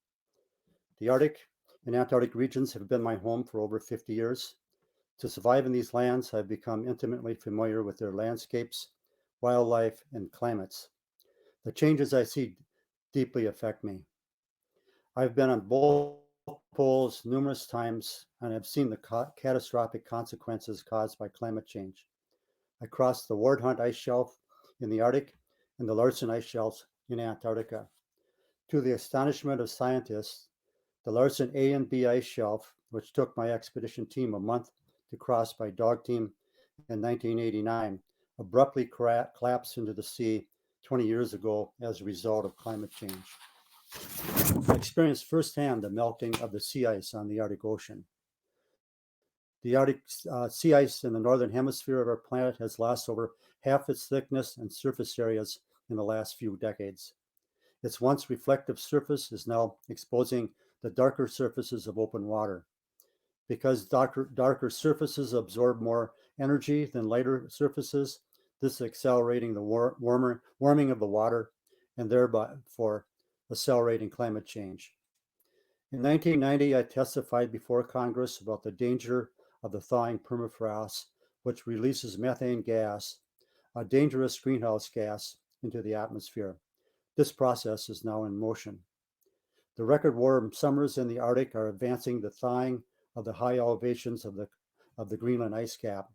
The Arctic and Antarctic regions have been my home for over 50 years. To survive in these lands, I've become intimately familiar with their landscapes, wildlife, and climates. The changes I see deeply affect me. I've been on both poles numerous times, and I've seen the catastrophic consequences caused by climate change. I crossed the Ward Hunt ice shelf in the Arctic and the Larsen ice shelves in Antarctica. To the astonishment of scientists, the Larsen A and B ice shelf, which took my expedition team a month to cross by dog team in 1989, abruptly collapsed into the sea 20 years ago as a result of climate change. I experienced firsthand the melting of the sea ice on the Arctic Ocean. The Arctic sea ice in the northern hemisphere of our planet has lost over half its thickness and surface areas in the last few decades. Its once reflective surface is now exposing the darker surfaces of open water. Because darker surfaces absorb more energy than lighter surfaces, this is accelerating the warming of the water and thereby for accelerating climate change. In 1990, I testified before Congress about the danger of the thawing permafrost, which releases methane gas, a dangerous greenhouse gas, into the atmosphere. This process is now in motion. The record warm summers in the Arctic are advancing the thawing of the high elevations of the Greenland ice cap.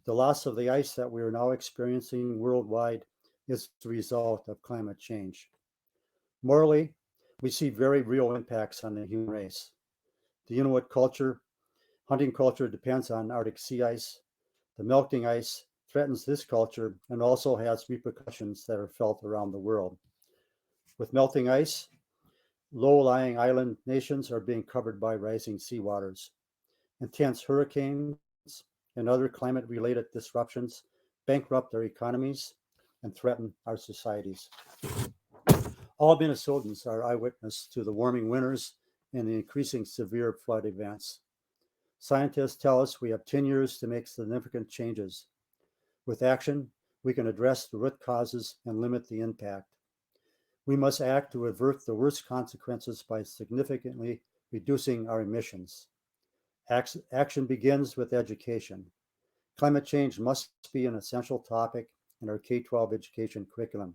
The loss of the ice that we are now experiencing worldwide is the result of climate change. Morally, we see very real impacts on the human race. The Inuit culture, hunting culture depends on Arctic sea ice. The melting ice threatens this culture and also has repercussions that are felt around the world. With melting ice, low-lying island nations are being covered by rising seawaters. Intense hurricanes and other climate-related disruptions bankrupt our economies and threaten our societies. All Minnesotans are eyewitness to the warming winters and the increasing severe flood events. Scientists tell us we have 10 years to make significant changes. With action, we can address the root causes and limit the impact. We must act to avert the worst consequences by significantly reducing our emissions. Action begins with education. Climate change must be an essential topic in our K-12 education curriculum.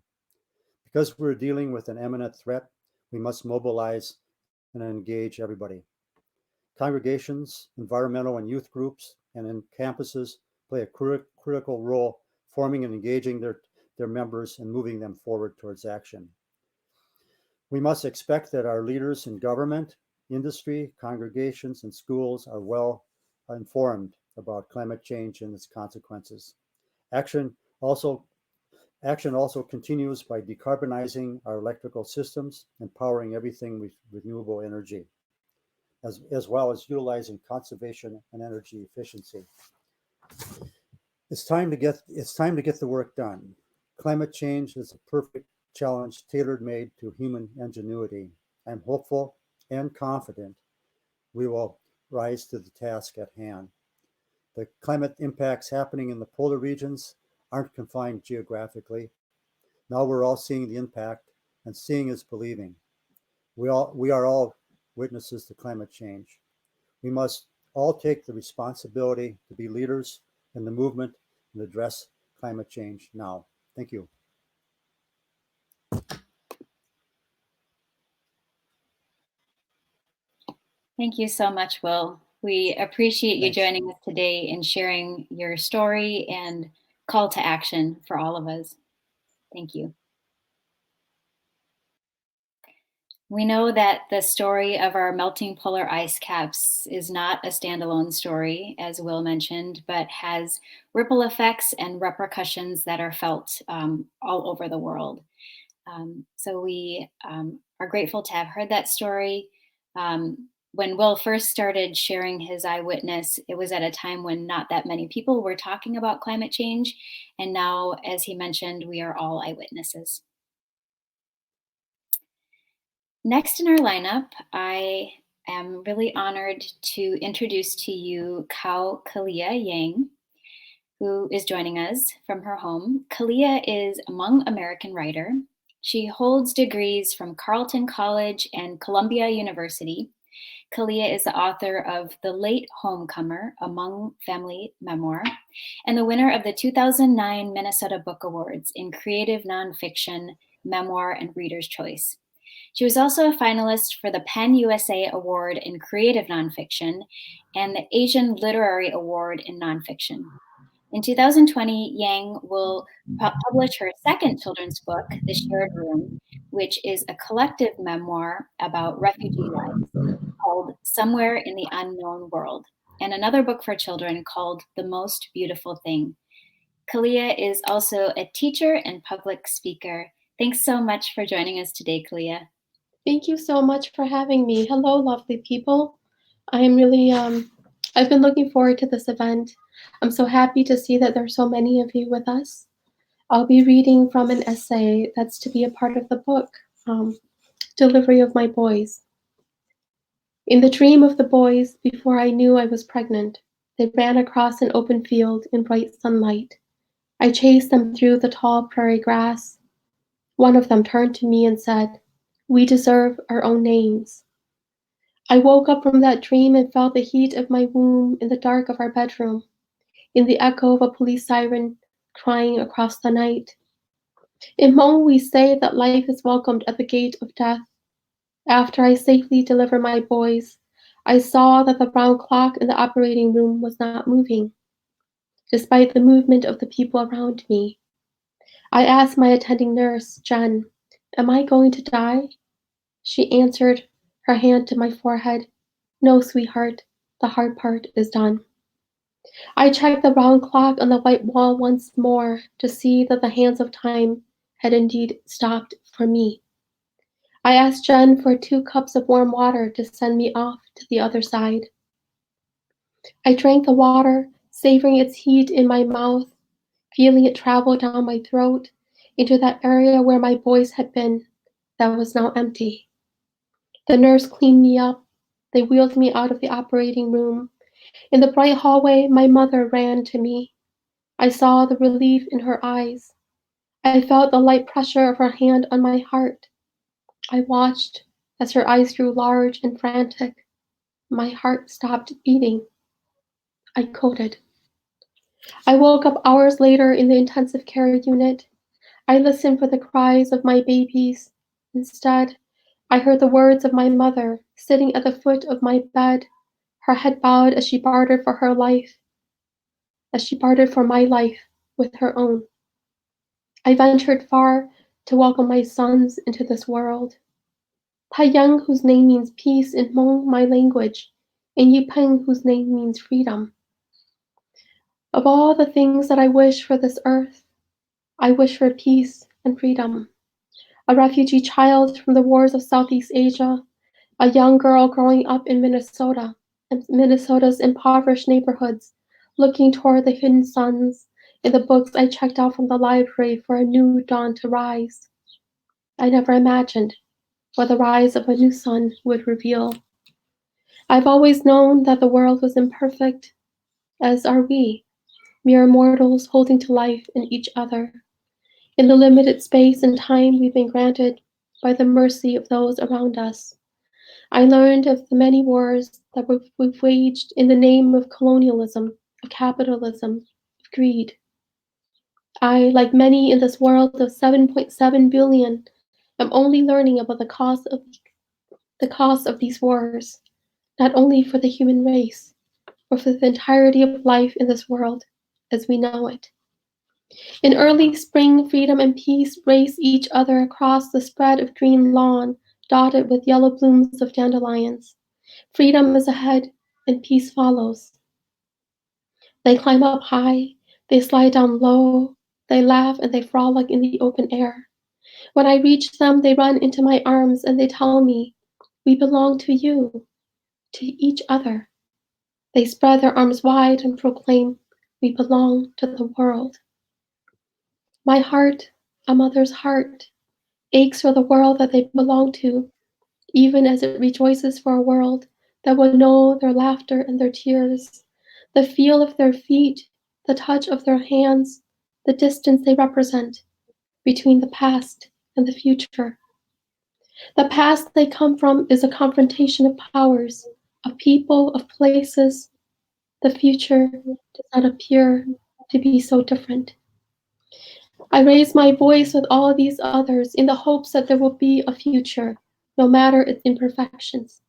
Because we're dealing with an imminent threat, we must mobilize and engage everybody. Congregations, environmental and youth groups, and in campuses play a critical role forming and engaging their members and moving them forward towards action. We must expect that our leaders in government, industry, congregations, and schools are well informed about climate change and its consequences. Action also continues by decarbonizing our electrical systems and powering everything with renewable energy, as well as utilizing conservation and energy efficiency. It's time to get the work done. Climate change is a perfect challenge tailor-made to human ingenuity. I'm hopeful and confident we will rise to the task at hand. The climate impacts happening in the polar regions aren't confined geographically. Now we're all seeing the impact, and seeing is believing. We are all witnesses to climate change. We must all take the responsibility to be leaders in the movement and address climate change now. Thank you. Thank you so much, Will. We appreciate you joining us today and sharing your story and call to action for all of us. Thank you. We know that the story of our melting polar ice caps is not a standalone story, as Will mentioned, but has ripple effects and repercussions that are felt all over the world. So we are grateful to have heard that story. When Will first started sharing his Eyewitness, it was at a time when not that many people were talking about climate change. And now, as he mentioned, we are all eyewitnesses. Next in our lineup, I am really honored to introduce to you Kalia Yang, who is joining us from her home. Kalia is a Hmong American writer. She holds degrees from Carleton College and Columbia University. Kalia is the author of The Late Homecomer, a Hmong family memoir, and the winner of the 2009 Minnesota Book Awards in Creative Nonfiction, Memoir, and Reader's Choice. She was also a finalist for the PEN USA Award in Creative Nonfiction and the Asian Literary Award in Nonfiction. In 2020, Yang will publish her second children's book, The Shared Room, which is a collective memoir about refugee lives called Somewhere in the Unknown World, and another book for children called The Most Beautiful Thing. Kalia is also a teacher and public speaker. Thanks so much for joining us today, Kalia. Thank you so much for having me. Hello, lovely people. I am really, I've been looking forward to this event. I'm so happy to see that there are so many of you with us. I'll be reading from an essay that's to be a part of the book, Delivery of My Boys. In the dream of the boys, before I knew I was pregnant, they ran across an open field in bright sunlight. I chased them through the tall prairie grass. One of them turned to me and said, "We deserve our own names." I woke up from that dream and felt the heat of my womb in the dark of our bedroom, in the echo of a police siren crying across the night. In Hmong, we say that life is welcomed at the gate of death. After I safely delivered my boys, I saw that the brown clock in the operating room was not moving, despite the movement of the people around me. I asked my attending nurse, Jen, "Am I going to die?" She answered, her hand to my forehead, "No, sweetheart, the hard part is done." I checked the round clock on the white wall once more to see that the hands of time had indeed stopped for me. I asked Jen for 2 cups of warm water to send me off to the other side. I drank the water, savoring its heat in my mouth, feeling it travel down my throat into that area where my boys had been, that was now empty. The nurse cleaned me up. They wheeled me out of the operating room, In the bright hallway, my mother ran to me. I saw the relief in her eyes. I felt the light pressure of her hand on my heart. I watched as her eyes grew large and frantic. My heart stopped beating. I coded. I woke up hours later in the intensive care unit. I listened for the cries of my babies. Instead, I heard the words of my mother sitting at the foot of my bed, her head bowed as she bartered for her life, as she bartered for my life with her own. I ventured far to welcome my sons into this world. Taiyang, whose name means peace in Hmong, my language, and Yipeng, whose name means freedom. Of all the things that I wish for this earth, I wish for peace and freedom. A refugee child from the wars of Southeast Asia, a young girl growing up in Minnesota, and Minnesota's impoverished neighborhoods, looking toward the hidden suns in the books I checked out from the library for a new dawn to rise. I never imagined what the rise of a new sun would reveal. I've always known that the world was imperfect, as are we, mere mortals holding to life in each other, in the limited space and time we've been granted by the mercy of those around us. I learned of the many wars that we've waged in the name of colonialism, of capitalism, of greed. I, like many in this world of 7.7 billion, am only learning about the cost of these wars, not only for the human race, but for the entirety of life in this world as we know it. In early spring, freedom and peace race each other across the spread of green lawn dotted with yellow blooms of dandelions. Freedom is ahead and peace follows. They climb up high, they slide down low, they laugh and they frolic in the open air. When I reach them, they run into my arms and they tell me, "We belong to you, to each other." They spread their arms wide and proclaim, "We belong to the world." My heart, a mother's heart, aches for the world that they belong to, even as it rejoices for a world that will know their laughter and their tears, the feel of their feet, the touch of their hands, the distance they represent between the past and the future. The past they come from is a confrontation of powers, of people, of places. The future does not appear to be so different. I raise my voice with all these others in the hopes that there will be a future, no matter its imperfections,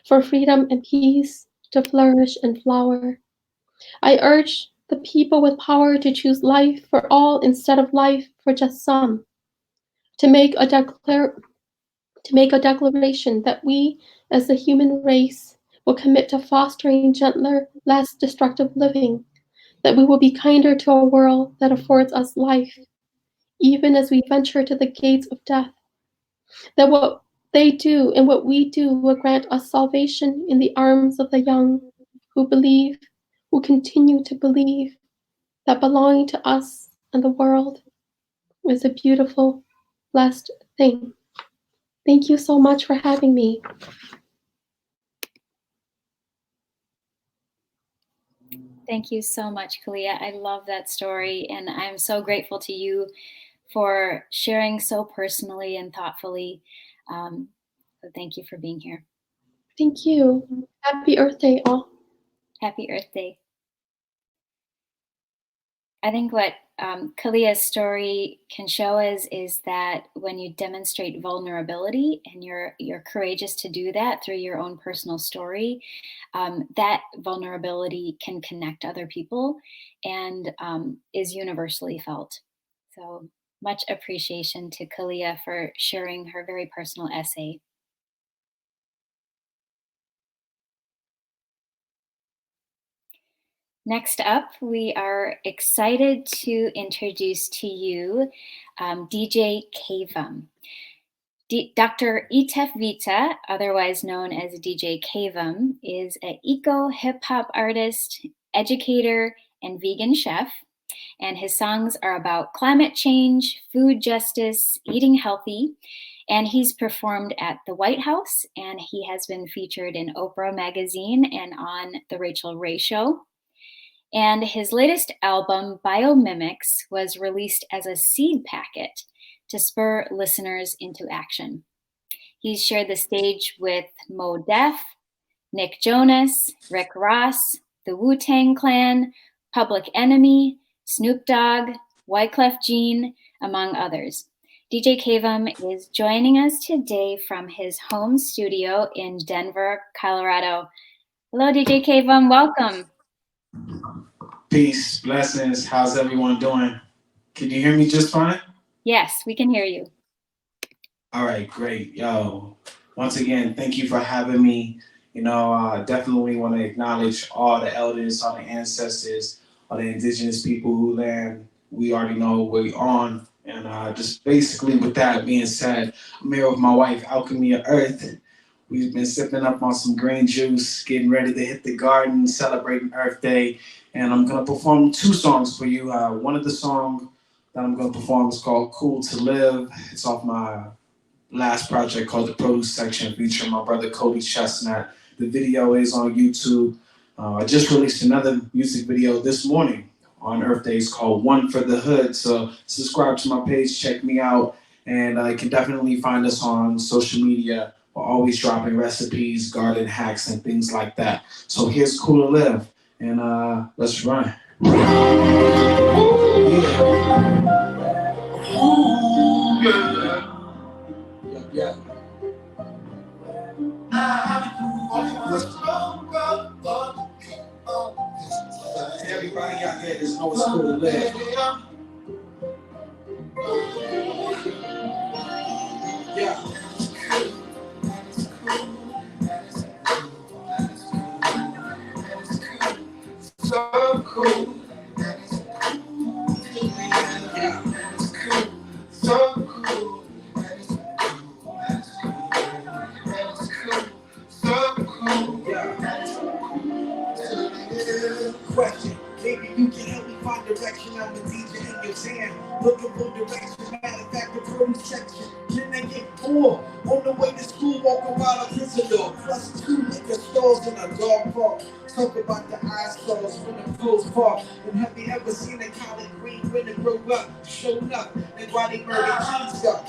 for freedom and peace to flourish and flower. I urge the people with power to choose life for all instead of life for just some, to make a declaration that we, as the human race, will commit to fostering gentler, less destructive living, that we will be kinder to a world that affords us life, even as we venture to the gates of death, that what they do and what we do will grant us salvation in the arms of the young who believe, who continue to believe, that belonging to us and the world is a beautiful, blessed thing. Thank you so much for having me. Thank you so much, Kalia. I love that story, and I'm so grateful to you for sharing so personally and thoughtfully. So thank you for being here. Thank you. Happy Earth Day, all. Happy Earth Day. I think what Kalia's story can show us is that when you demonstrate vulnerability and you're courageous to do that through your own personal story, that vulnerability can connect other people and is universally felt. So much appreciation to Kalia for sharing her very personal essay. Next up, we are excited to introduce to you DJ Cavem. Dr. Itef Vita, otherwise known as DJ Cavem, is an eco-hip-hop artist, educator, and vegan chef. And his songs are about climate change, food justice, eating healthy, And he's performed at the White House, and he has been featured in Oprah magazine and on The Rachel Ray Show. And his latest album, Biomimics, was released as a seed packet to spur listeners into action. He's shared the stage with Mo Def, Nick Jonas, Rick Ross, the Wu-Tang Clan, Public Enemy, Snoop Dogg, Wyclef Jean, among others. DJ Cavem is joining us today from his home studio in Denver, Colorado. Hello, DJ Cavem, welcome. Peace, blessings. How's everyone doing? Can you hear me just fine? Yes, we can hear you. All right, great. Yo, once again, thank you for having me. You know, definitely want to acknowledge all the elders, all the ancestors, all the indigenous people who land. We already know where we're on. And just basically with that being said, I'm here with my wife, Alchemy of Earth. We've been sipping up on some green juice, getting ready to hit the garden, celebrating Earth Day. And I'm going to perform 2 songs for you. One of the songs that I'm going to perform is called Cool to Live. It's off my last project called The Produce Section, featuring my brother Cody Chestnut. The video is on YouTube. I just released another music video this morning on Earth Day. It's called One for the Hood. So subscribe to my page, check me out. And you can definitely find us on social media. We're always dropping recipes, garden hacks, and things like that. So here's Cool to Live. And let's run. Yeah. Everybody out there just know it's cool to live. Yeah. So cool. Yeah. So cool. So cool. Yeah. Question. Maybe you can help me find direction. I'm a DJ in your jam. Looking for direction. Matter of fact, the produce section. Can I get 4? On the way to school, walk around a prison door. Plus 2 liquor stores in a dog park. Talk about the eye stores when the fools park. And have you ever seen a collard green when it grow up? Showed up. And why they murder kids up.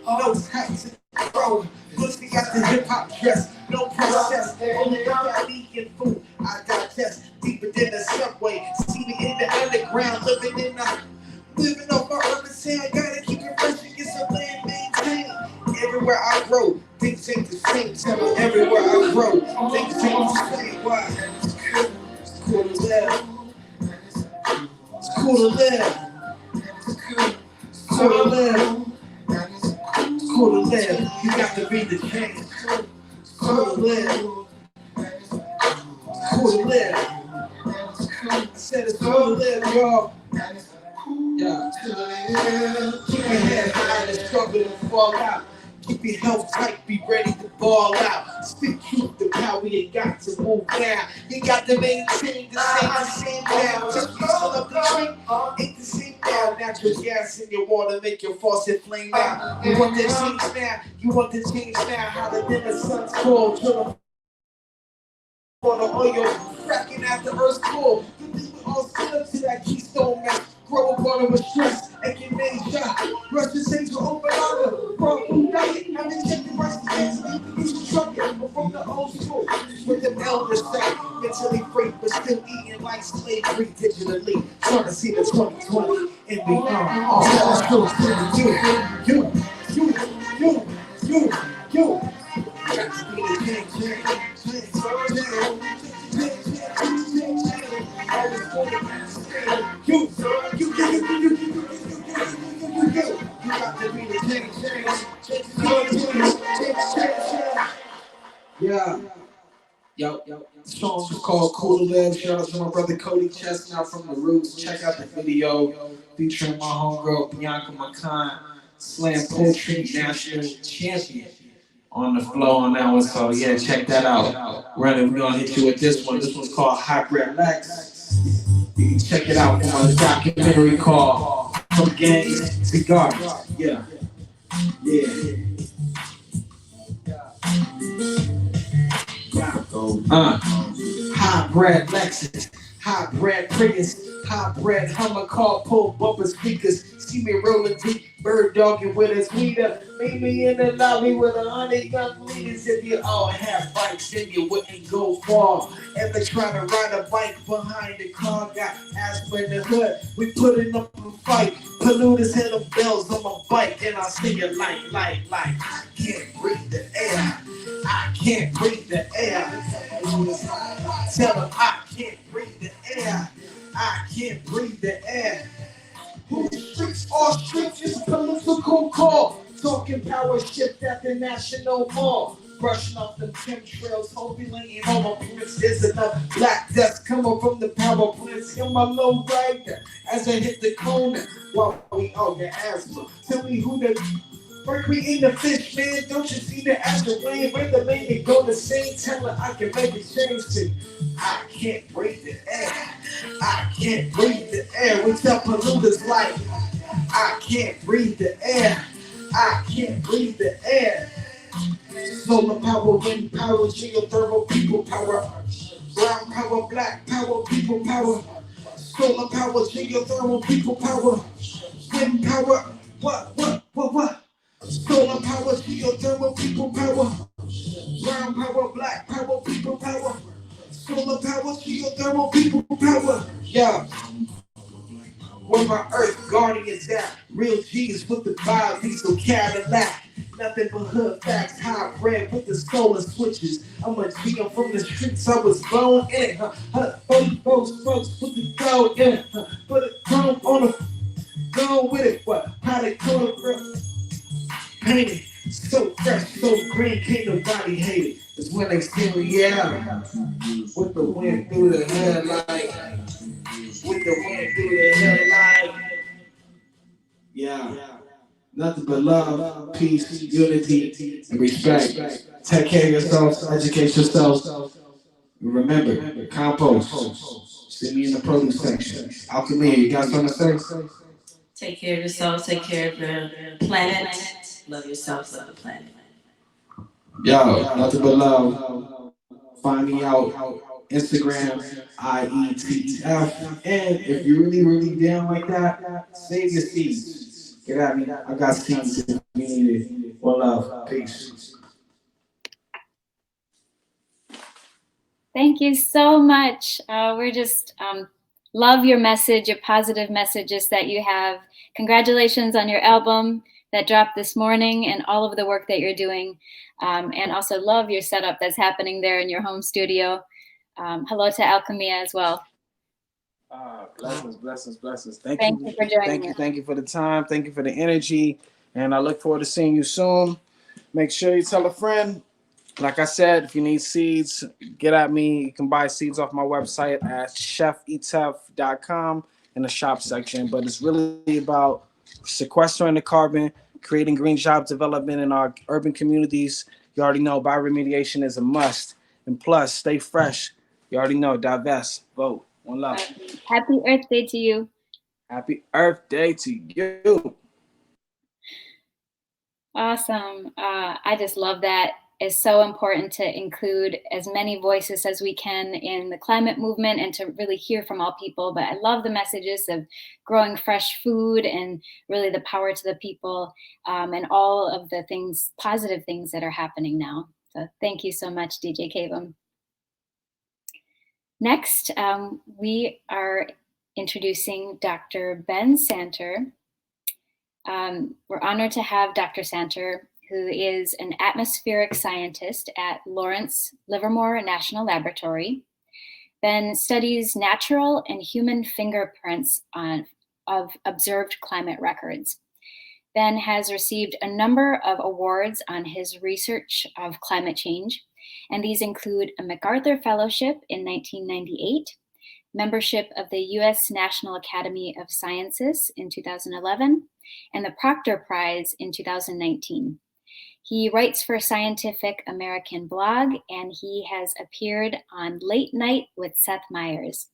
No hats and crow. Pussy got the hip hop dress. No process. Only got vegan food. I digest deeper than the subway. See me in the underground, living off my urban sound. Gotta keep it fresh and get some land maintained. Everywhere I grow, things ain't the same. Tell me everywhere I grow, things ain't the same. Why? It's cool to live. It's cool to live. It's cool to live. It's cool to live. You got to be the change. It's cool to live. It's cool to live. I said it's cool to live, y'all. Yeah. Keep your head high and struggle and fall out. Keep your health tight, be ready to ball out. Speak truth to power, we ain't got to move now. You got to maintain the same now. Just you still up the drink, ain't the same now. Natural gas in your water make your faucet flame out. You want that change now, you want the change now. Hotter than the sun's cold, drilling for the oil, cracking out the earth's core. You think we all stood up to that keystone match. Grow water with stress, and get major. Russian saints will open up. Bro, who diet? I mean, check the rice against me. You should truck it, but from the old school. With the elders say, mentally free, but still eating like slavery digitally. Trying to see the 2020 and beyond. All that's true. You. Got to be the change. You got to be the change. Yeah. Yo. The song is called Cool to Live. Shout out to my brother Cody Chestnut from The Roots. Check out the video featuring my homegirl Bianca McCann, slam poetry national champion. On the flow on that one, so yeah, check that out. We're gonna hit you with this one. This one's called Hybrid Lex. You can check it out from a documentary called From Gangs to Garbage. Yeah. Yeah. High-bred Lexus, high-bred Prius, high-bred Hummer car, pull bumper speakers. See me rolling deep, bird dogging with a sweeter. Meet me in the lobby with 100 young leaders. If you all have bikes, then you wouldn't go far. Ever trying to ride a bike behind the car, got asthma in the hood. We putting up a fight. Polluters hit them bells on my bike, and I sing it like. I can't breathe the air. I can't breathe the air. Tell them I can't breathe the air. I can't breathe the air. Who streets are streets is a political call. Talking power shift at the National Mall. Brushing off the chemtrails, hoping laying on my prints. There's enough black dust coming from the power plants in my low rider as I hit the corner. While we all get asthma. Tell me who the Mercury in the fish, man. Don't you see the astral rain? Where the lady go the same? Tell her I can make it change to. I can't breathe the air. I can't breathe the air. We tell polluters like, I can't breathe the air. I can't breathe the air. Solar power, wind power, geothermal, people power. Brown power, black power, people power. Solar power, geothermal, people power. Wind power, what? Solar power, geothermal, people power. Brown power, black power, people power. Solar power, geothermal, people power. Yeah. Where my earth guardians at? Real G's with the biodiesel Cadillac. Nothing but hood facts, hybrid with the solar switches. I'm a G, I'm from the streets, I was born in. Folks with the gold in it. Put it down on the, go with it. What? How they call it? Painted, so fresh, so green, can't nobody hate it. It's when they sing me out with the wind through the headlight. With the wind through the headlight. Yeah. Nothing but love, peace, unity, and respect. Take care of yourselves, educate yourselves. Remember, compost. See me in the produce section. Alchemy, you got something to say? Take care of yourself, take care of the planet. Love yourself, love the planet. Yo, nothing but love. Find me out, Instagram, IETF. And if you're really down like that, save your seeds. Get at me. I got seeds if you need it. One love. Peace. Thank you so much. We're just love your message, your positive messages that you have. Congratulations on your album that dropped this morning and all of the work that you're doing. And also love your setup that's happening there in your home studio. Hello to Alchemia as well. Blessings. Thank you for joining us. Thank you for the time. Thank you for the energy. And I look forward to seeing you soon. Make sure you tell a friend. Like I said, if you need seeds, get at me. You can buy seeds off my website at chefetf.com in the shop section. But it's really about sequestering the carbon, creating green job development in our urban communities. You already know bioremediation is a must. And plus, stay fresh. You already know, divest, vote. One love. Happy Earth Day to you. Happy Earth Day to you. Awesome. I just love that. It's so important to include as many voices as we can in the climate movement and to really hear from all people. But I love the messages of growing fresh food and really the power to the people and all of the things, positive things that are happening now. So thank you so much, DJ Cavem. Next, we are introducing Dr. Ben Santer. We're honored to have Dr. Santer, who is an atmospheric scientist at Lawrence Livermore National Laboratory. Ben studies natural and human fingerprints of observed climate records. Ben has received a number of awards on his research of climate change, and these include a MacArthur Fellowship in 1998, membership of the U.S. National Academy of Sciences in 2011, and the Proctor Prize in 2019. He writes for Scientific American blog, and he has appeared on Late Night with Seth Meyers.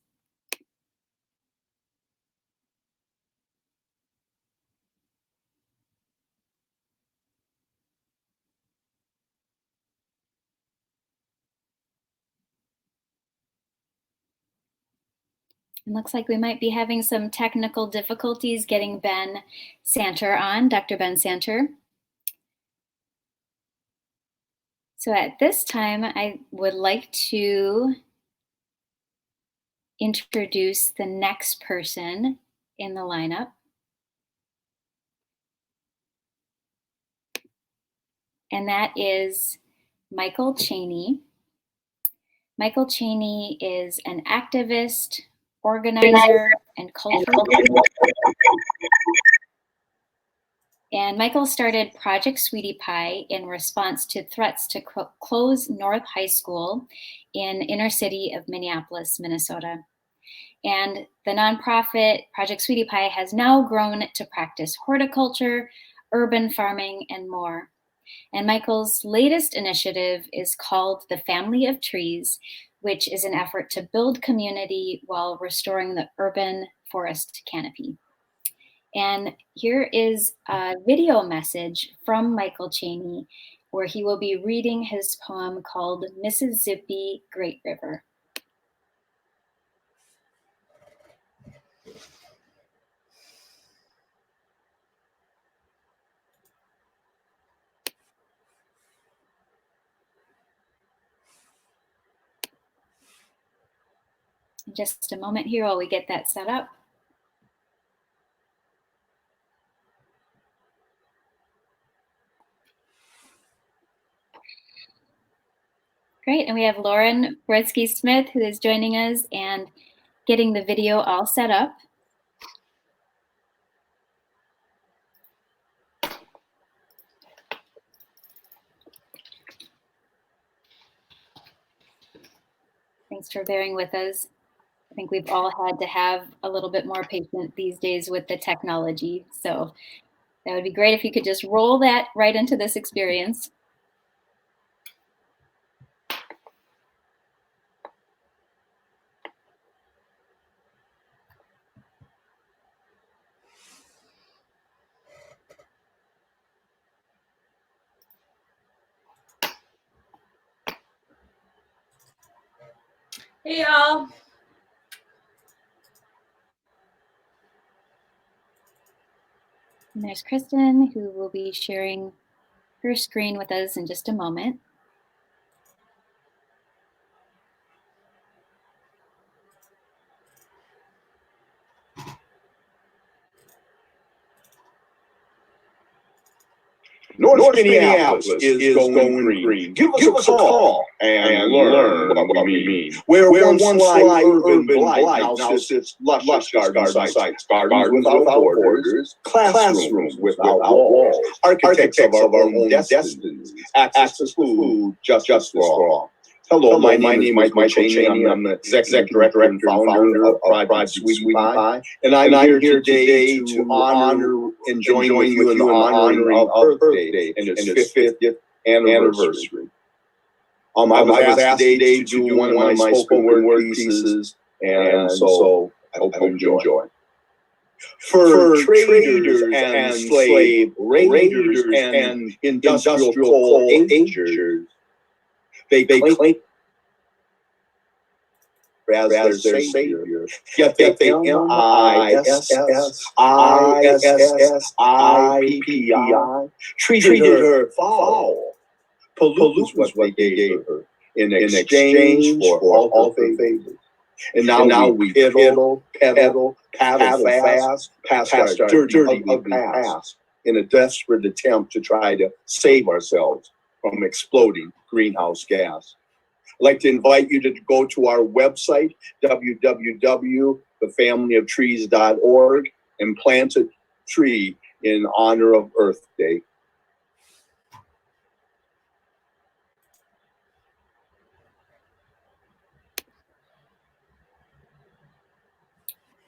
It looks like we might be having some technical difficulties getting Ben Santer on, Dr. Ben Santer. So at this time, I would like to introduce the next person in the lineup. And that is Michael Chaney. Michael Chaney is an activist, organizer, and cultural. And Michael started Project Sweetie Pie in response to threats to close North High School in inner city of Minneapolis, Minnesota. And the nonprofit Project Sweetie Pie has now grown to practice horticulture, urban farming, and more. And Michael's latest initiative is called the Family of Trees, which is an effort to build community while restoring the urban forest canopy. And here is a video message from Michael Chaney, where he will be reading his poem called Mississippi Great River. Just a moment here while we get that set up. Great, and we have Lauren Boretsky-Smith who is joining us and getting the video all set up. Thanks for bearing with us. I think we've all had to have a little bit more patience these days with the technology. So that would be great if you could just roll that right into this experience. Hey, y'all. And there's Kristen, who will be sharing her screen with us in just a moment. North Minneapolis is going green. Give us a call and learn what we mean. Where once lie urban blight now sits lush garden sites, gardens without borders, classrooms without walls, architects of our own destinies, access to food, justice for all. Hello, my name is Michael Chaney. I'm the executive director and founder of Project Sweetie Pie, and I'm here today to honor and join you in the honoring of Earth Day and its 50th anniversary. I was asked today to do one of my spoken word pieces, and so I hope you enjoy. For traders and slave raiders and industrial coal agers, they claim as their savior. Yet they MISSISSIPPI treated her foul. Pollute was what they gave her in exchange for all her favors. And now we pedal fast past our dirty past in a desperate attempt to try to save ourselves from exploding greenhouse gas. I'd like to invite you to go to our website, www.thefamilyoftrees.org, and plant a tree in honor of Earth Day.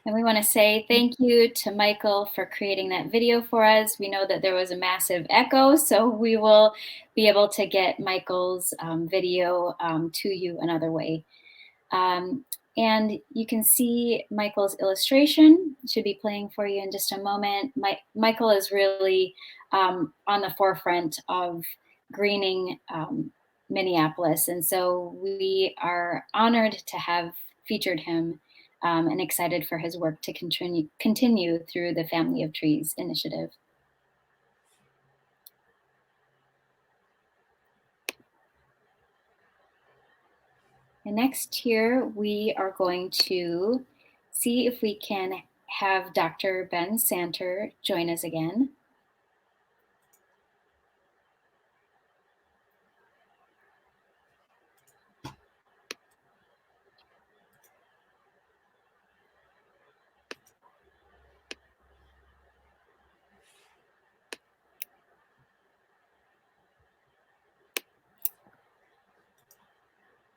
And we want to say thank you to Michael for creating that video for us. We know that there was a massive echo, so we will be able to get Michael's video to you another way. And you can see Michael's illustration. It should be playing for you in just a moment. Michael is really on the forefront of greening Minneapolis. And so we are honored to have featured him and excited for his work to continue through the Family of Trees initiative. And next here, we are going to see if we can have Dr. Ben Santer join us again.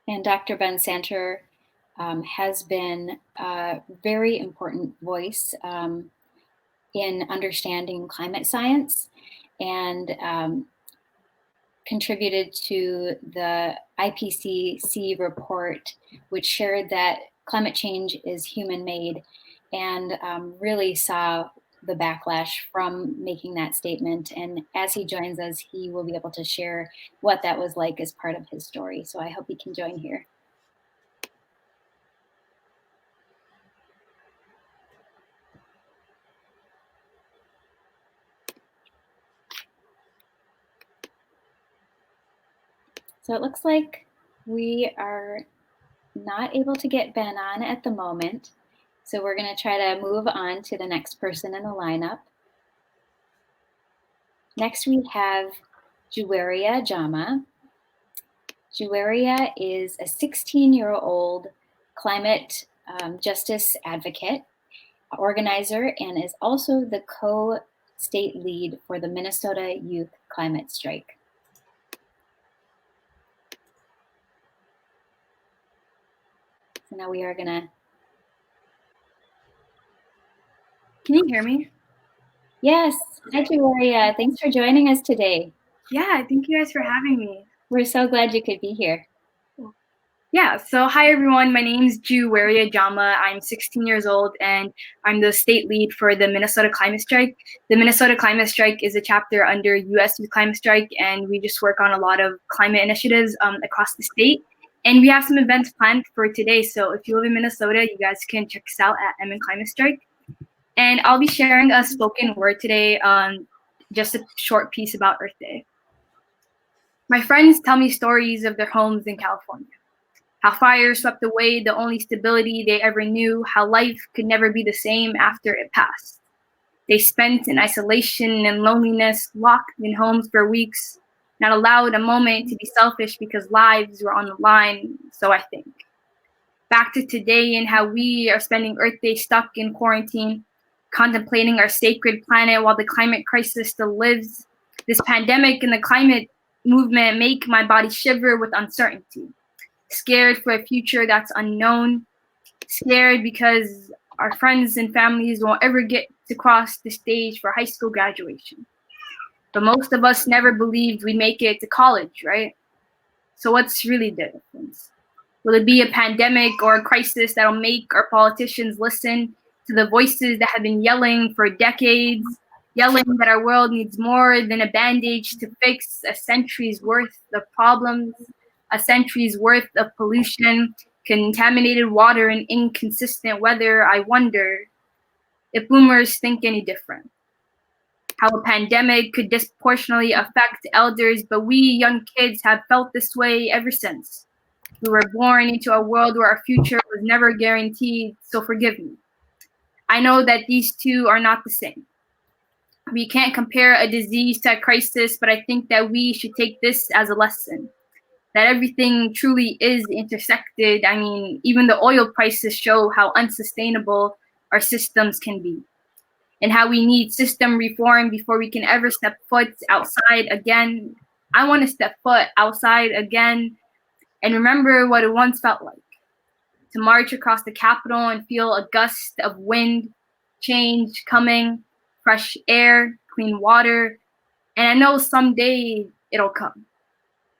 And Dr. Ben Santer has been a very important voice in understanding climate science and contributed to the IPCC report, which shared that climate change is human-made, and really saw the backlash from making that statement. And as he joins us, he will be able to share what that was like as part of his story. So I hope he can join here. So it looks like we are not able to get Ben on at the moment. So we're going to try to move on to the next person in the lineup. Next, we have Juwaria Jama. Juwaria is a 16-year-old climate justice advocate, organizer, and is also the co-state lead for the Minnesota Youth Climate Strike. So now we are gonna. Can you hear me? Yes. Hi, Juwaria. Thanks for joining us today. Yeah, thank you guys for having me. We're so glad you could be here. Yeah, so hi everyone. My name is Juwaria Jama. I'm 16 years old and I'm the state lead for the Minnesota Climate Strike. The Minnesota Climate Strike is a chapter under US Youth Climate Strike, and we just work on a lot of climate initiatives across the state. And we have some events planned for today. So if you live in Minnesota, you guys can check us out at MN Climate Strike. And I'll be sharing a spoken word today, just a short piece about Earth Day. My friends tell me stories of their homes in California, how fire swept away the only stability they ever knew, how life could never be the same after it passed. They spent in isolation and loneliness, locked in homes for weeks, not allowed a moment to be selfish because lives were on the line, so I think. Back to today and how we are spending Earth Day stuck in quarantine, contemplating our sacred planet while the climate crisis still lives. This pandemic and the climate movement make my body shiver with uncertainty. Scared for a future that's unknown. Scared because our friends and families won't ever get to cross the stage for high school graduation. But most of us never believed we'd make it to college, right? So what's really the difference? Will it be a pandemic or a crisis that'll make our politicians listen to the voices that have been yelling for decades, yelling that our world needs more than a bandage to fix a century's worth of problems, a century's worth of pollution, contaminated water, and inconsistent weather? I wonder if boomers think any different. How a pandemic could disproportionately affect elders, but we young kids have felt this way ever since. We were born into a world where our future was never guaranteed, so forgive me. I know that these two are not the same. We can't compare a disease to a crisis, but I think that we should take this as a lesson, that everything truly is intersected. I mean, even the oil prices show how unsustainable our systems can be, and how we need system reform before we can ever step foot outside again. I want to step foot outside again and remember what it once felt like, to march across the Capitol and feel a gust of wind, change coming, fresh air, clean water. And I know someday it'll come.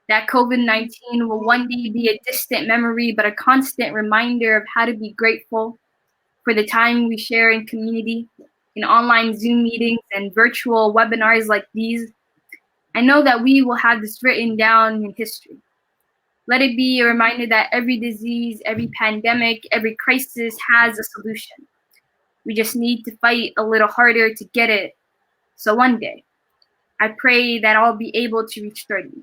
That COVID-19 will one day be a distant memory, but a constant reminder of how to be grateful for the time we share in community, in online Zoom meetings and virtual webinars like these. I know that we will have this written down in history. Let it be a reminder that every disease, every pandemic, every crisis has a solution. We just need to fight a little harder to get it. So one day, I pray that I'll be able to reach 30, to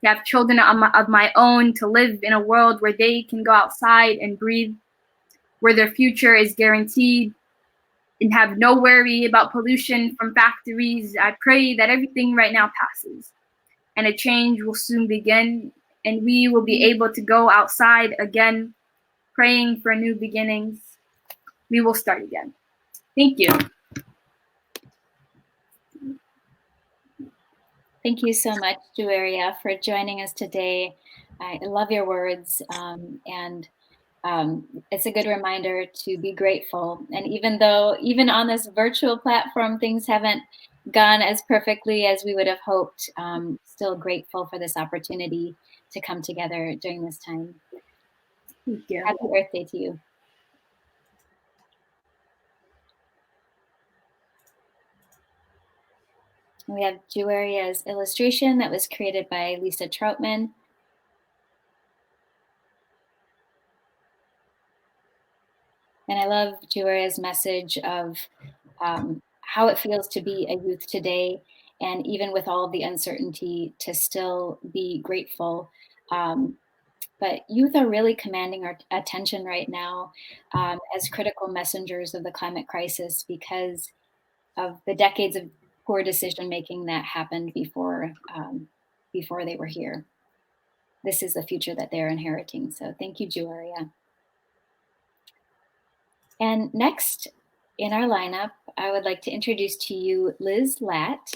have children of my own, to live in a world where they can go outside and breathe, where their future is guaranteed, and have no worry about pollution from factories. I pray that everything right now passes, and a change will soon begin, and we will be able to go outside again, praying for new beginnings. We will start again. Thank you. Thank you so much, Juwaria, for joining us today. I love your words, and it's a good reminder to be grateful. And even on this virtual platform, things haven't gone as perfectly as we would have hoped, still grateful for this opportunity to come together during this time. Thank you. Happy Earth Day to you. We have Juwaria's illustration that was created by Lisa Troutman. And I love Juwaria's message of how it feels to be a youth today, and even with all of the uncertainty, to still be grateful. But youth are really commanding our attention right now as critical messengers of the climate crisis because of the decades of poor decision-making that happened before they were here. This is the future that they're inheriting. So thank you, Juwaria. And next in our lineup, I would like to introduce to you Liz Latt.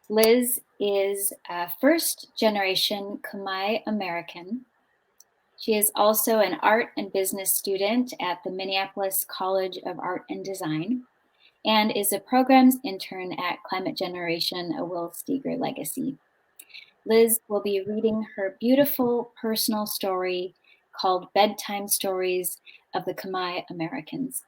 Liz is a first-generation Khmer American. She is also an art and business student at the Minneapolis College of Art and Design and is a programs intern at Climate Generation, a Will Steger legacy. Liz will be reading her beautiful personal story called Bedtime Stories of the Khmer Americans.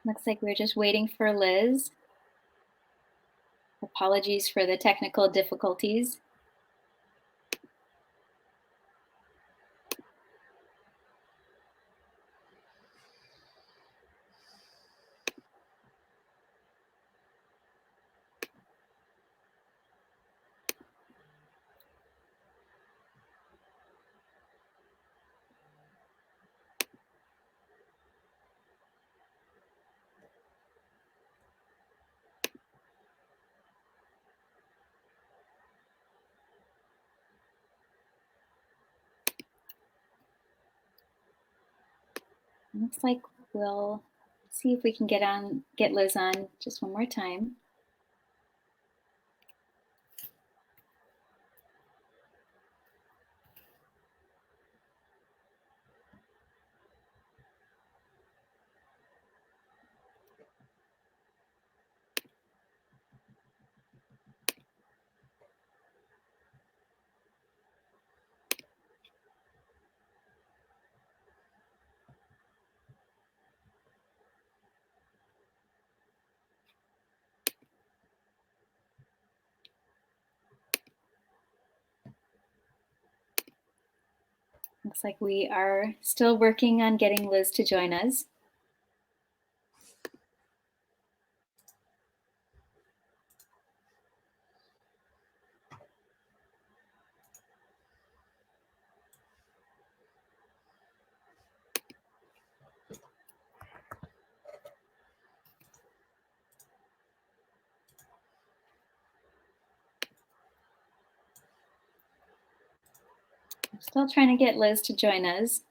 Looks like we're just waiting for Liz. Apologies for the technical difficulties. Looks like we'll see if we can get Liz on just one more time. Looks like we are still working on getting Liz to join us. I'm still trying to get Liz to join us.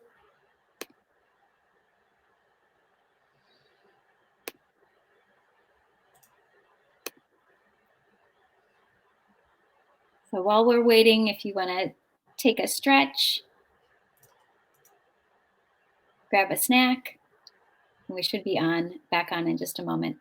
So while we're waiting, if you want to take a stretch, grab a snack, we should be back on in just a moment.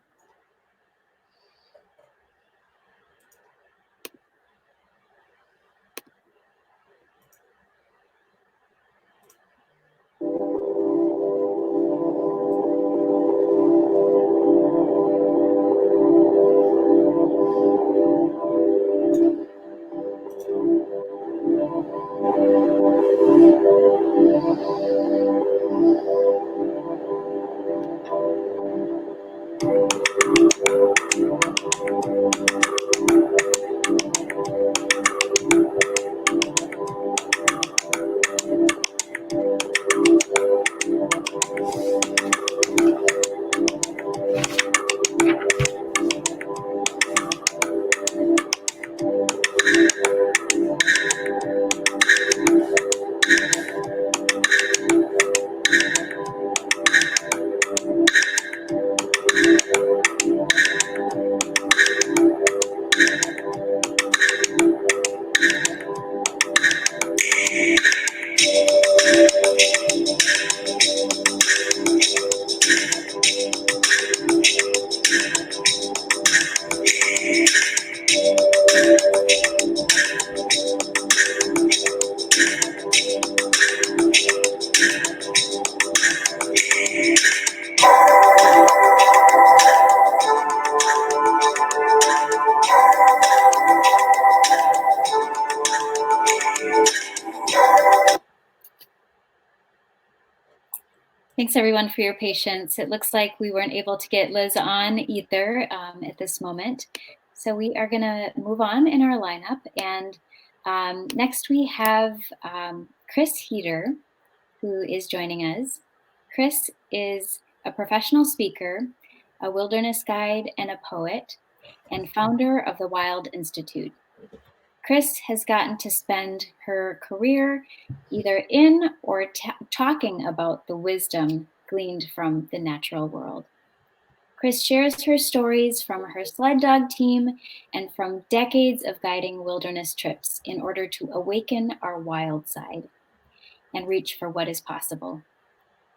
Thanks everyone for your patience. It looks like we weren't able to get Liz on either at this moment. So we are gonna move on in our lineup. And next we have Chris Heeter, who is joining us. Chris is a professional speaker, a wilderness guide, and a poet, and founder of the Wild Institute. Chris has gotten to spend her career either in or talking about the wisdom gleaned from the natural world. Chris shares her stories from her sled dog team and from decades of guiding wilderness trips in order to awaken our wild side and reach for what is possible.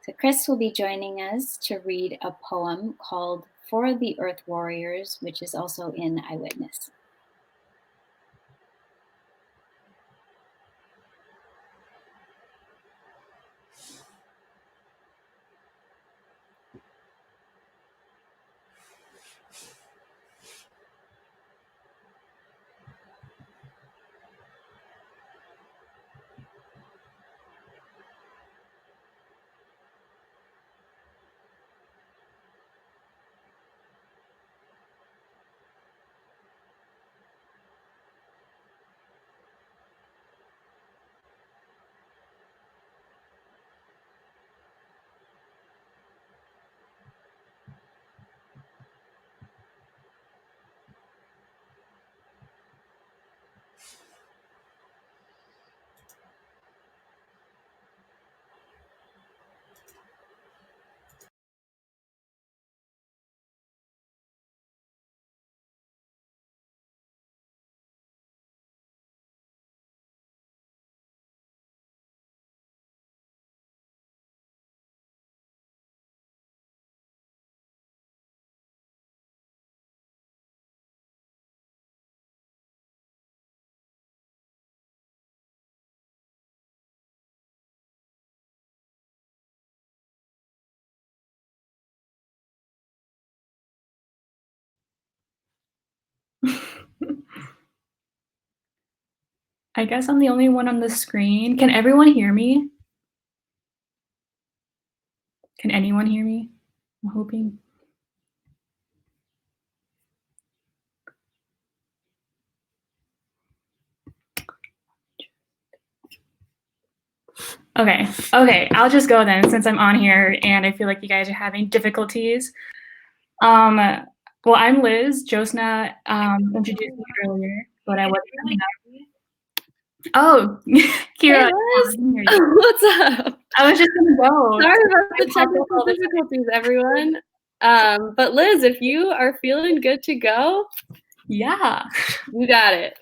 So Chris will be joining us to read a poem called For the Earth Warriors, which is also in Eyewitness. I guess I'm the only one on the screen. Can everyone hear me? Can anyone hear me? I'm hoping. Okay, I'll just go then since I'm on here and I feel like you guys are having difficulties. Well, I'm Liz. Josna introduced me earlier, but I wasn't really happy. Oh, Kira. Hey, Liz. What's up? I was just gonna go. Sorry about the technical difficulties, everyone. But Liz, if you are feeling good to go, yeah, you got it.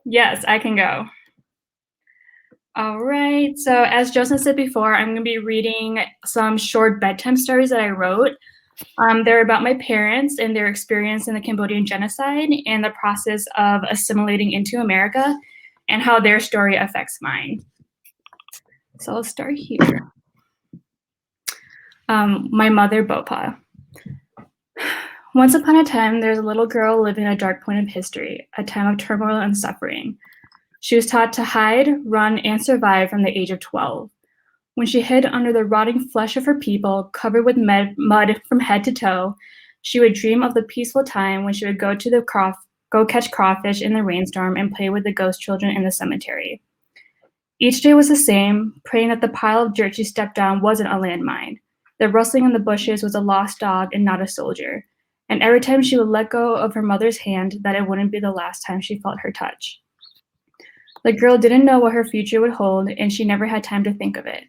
Yes, I can go. All right, so as Josna said before, I'm going to be reading some short bedtime stories that I wrote. They're about my parents and their experience in the Cambodian genocide and the process of assimilating into America and how their story affects mine. So I'll start here. My mother, Bopa. Once upon a time, there was a little girl living in a dark point of history, a time of turmoil and suffering. She was taught to hide, run, and survive from the age of 12. When she hid under the rotting flesh of her people, covered with mud from head to toe, she would dream of the peaceful time when she would go catch crawfish in the rainstorm and play with the ghost children in the cemetery. Each day was the same, praying that the pile of dirt she stepped on wasn't a landmine. The rustling in the bushes was a lost dog and not a soldier. And every time she would let go of her mother's hand, that it wouldn't be the last time she felt her touch. The girl didn't know what her future would hold, and she never had time to think of it.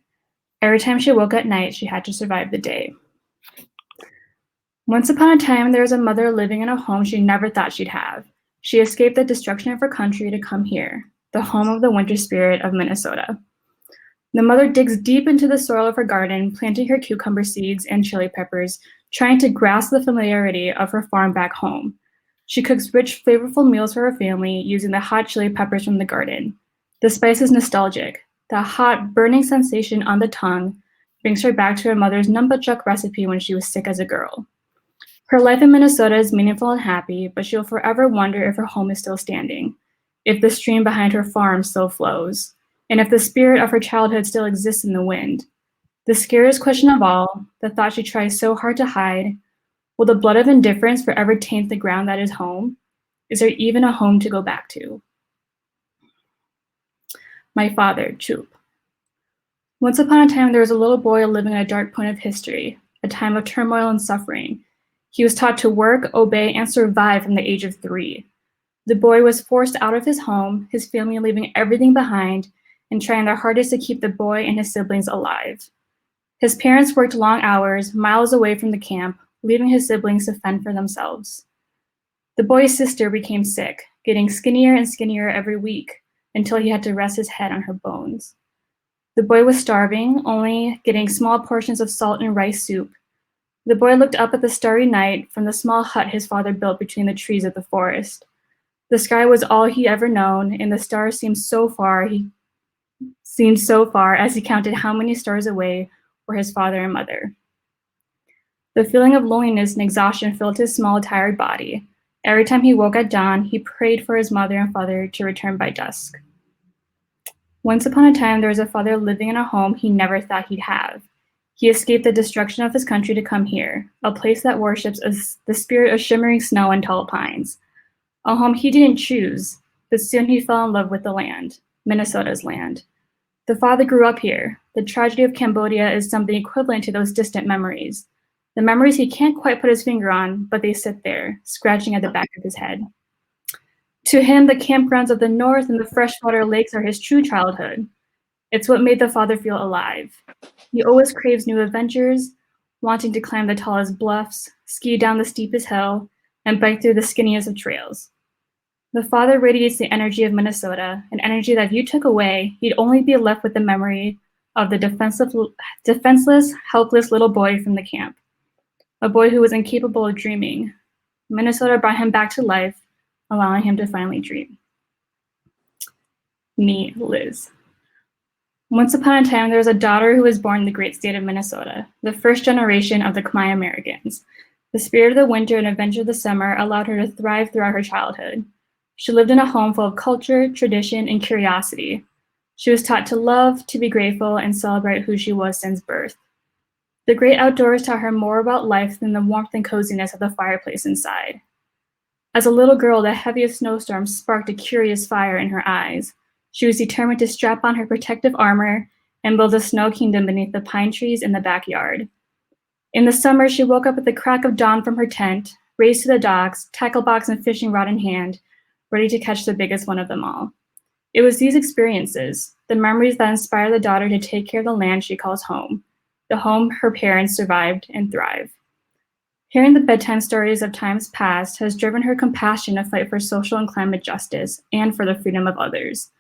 Every time she woke at night, she had to survive the day. Once upon a time, there was a mother living in a home she never thought she'd have. She escaped the destruction of her country to come here, the home of the winter spirit of Minnesota. The mother digs deep into the soil of her garden, planting her cucumber seeds and chili peppers, trying to grasp the familiarity of her farm back home. She cooks rich, flavorful meals for her family using the hot chili peppers from the garden. The spice is nostalgic. The hot, burning sensation on the tongue brings her back to her mother's numbachuk recipe when she was sick as a girl. Her life in Minnesota is meaningful and happy, but she'll forever wonder if her home is still standing, if the stream behind her farm still flows, and if the spirit of her childhood still exists in the wind. The scariest question of all, the thought she tries so hard to hide, will the blood of indifference forever taint the ground that is home? Is there even a home to go back to? My father, Choop. Once upon a time, there was a little boy living at a dark point of history, a time of turmoil and suffering. He was taught to work, obey, and survive from the age of 3. The boy was forced out of his home, his family leaving everything behind and trying their hardest to keep the boy and his siblings alive. His parents worked long hours, miles away from the camp, leaving his siblings to fend for themselves. The boy's sister became sick, getting skinnier and skinnier every week until he had to rest his head on her bones. The boy was starving, only getting small portions of salt and rice soup. The boy looked up at the starry night from the small hut his father built between the trees of the forest. The sky was all he ever known, and the stars seemed so far as he counted how many stars away were his father and mother. The feeling of loneliness and exhaustion filled his small, tired body. Every time he woke at dawn, he prayed for his mother and father to return by dusk. Once upon a time, there was a father living in a home he never thought he'd have. He escaped the destruction of his country to come here, a place that worships the spirit of shimmering snow and tall pines. A home he didn't choose, but soon he fell in love with the land, Minnesota's land. The father grew up here. The tragedy of Cambodia is something equivalent to those distant memories. The memories he can't quite put his finger on, but they sit there, scratching at the back of his head. To him, the campgrounds of the north and the freshwater lakes are his true childhood. It's what made the father feel alive. He always craves new adventures, wanting to climb the tallest bluffs, ski down the steepest hill, and bike through the skinniest of trails. The father radiates the energy of Minnesota, an energy that if you took away, he'd only be left with the memory of the defenseless, helpless little boy from the camp, a boy who was incapable of dreaming. Minnesota brought him back to life, allowing him to finally dream. Me, Liz. Once upon a time, there was a daughter who was born in the great state of Minnesota, the first generation of the Khmer Americans. The spirit of the winter and adventure of the summer allowed her to thrive throughout her childhood. She lived in a home full of culture, tradition, and curiosity. She was taught to love, to be grateful, and celebrate who she was since birth. The great outdoors taught her more about life than the warmth and coziness of the fireplace inside. As a little girl, the heaviest snowstorms sparked a curious fire in her eyes. She was determined to strap on her protective armor and build a snow kingdom beneath the pine trees in the backyard. In the summer, she woke up at the crack of dawn from her tent, raced to the docks, tackle box and fishing rod in hand, ready to catch the biggest one of them all. It was these experiences, the memories that inspire the daughter to take care of the land she calls home, the home her parents survived and thrived. Hearing the bedtime stories of times past has driven her compassion to fight for social and climate justice and for the freedom of others.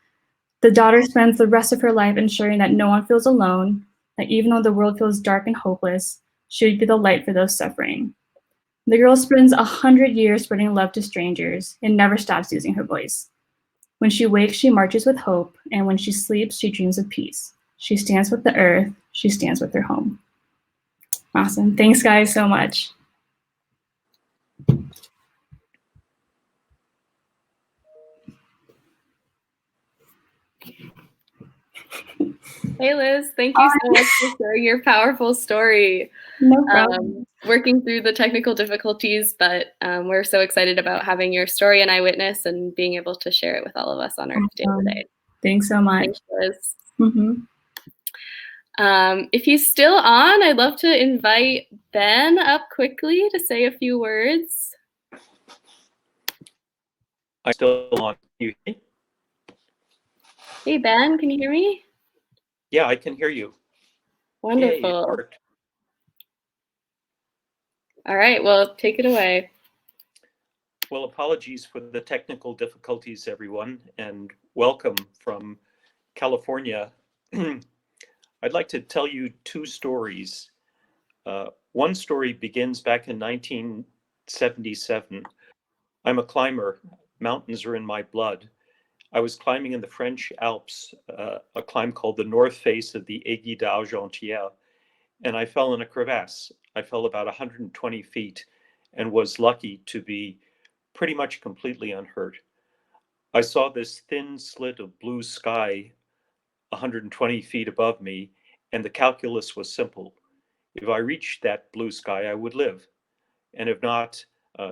The daughter spends the rest of her life ensuring that no one feels alone, that even though the world feels dark and hopeless, she would be the light for those suffering. The girl spends 100 years spreading love to strangers and never stops using her voice. When she wakes, she marches with hope, and when she sleeps, she dreams of peace. She stands with the earth. She stands with her home. Awesome. Thanks, guys, so much. Hey, Liz, thank you so much for sharing your powerful story. No problem. Working through the technical difficulties, but we're so excited about having your story and Eyewitness and being able to share it with all of us on Earth Day today. Thanks so much. Thanks, Liz. Mm-hmm. If he's still on, I'd love to invite Ben up quickly to say a few words. I'm still on. You hear me? Hey, Ben, can you hear me? Yeah, I can hear you. Wonderful. Yay, it worked. All right, well, take it away. Well, apologies for the technical difficulties, everyone, and welcome from California. I'd like to tell you 2 stories. One story begins back in 1977. I'm a climber. Mountains are in my blood. I was climbing in the French Alps, a climb called the North Face of the Aiguille d'Argentière, and I fell in a crevasse. I fell about 120 feet and was lucky to be pretty much completely unhurt. I saw this thin slit of blue sky 120 feet above me, And the calculus was simple. If I reached that blue sky, I would live. And if not,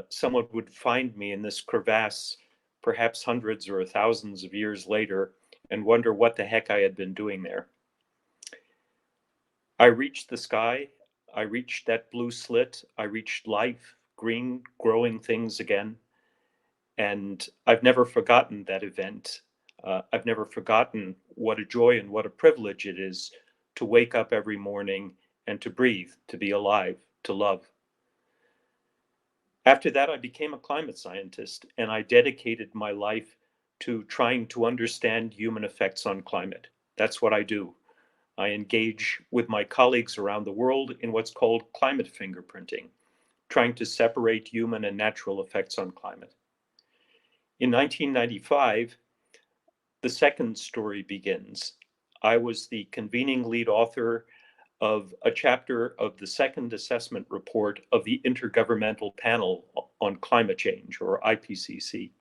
someone would find me in this crevasse, perhaps hundreds or thousands of years later, and wonder what the heck I had been doing there. I reached the sky. I reached that blue slit. I reached life, green, growing things again. And I've never forgotten that event. I've never forgotten what a joy and what a privilege it is to wake up every morning and to breathe, to be alive, to love. After that, I became a climate scientist, and I dedicated my life to trying to understand human effects on climate. That's what I do. I engage with my colleagues around the world in what's called climate fingerprinting, trying to separate human and natural effects on climate. In 1995, the second story begins. I was the convening lead author of a chapter of the second assessment report of the Intergovernmental Panel on Climate Change, or IPCC.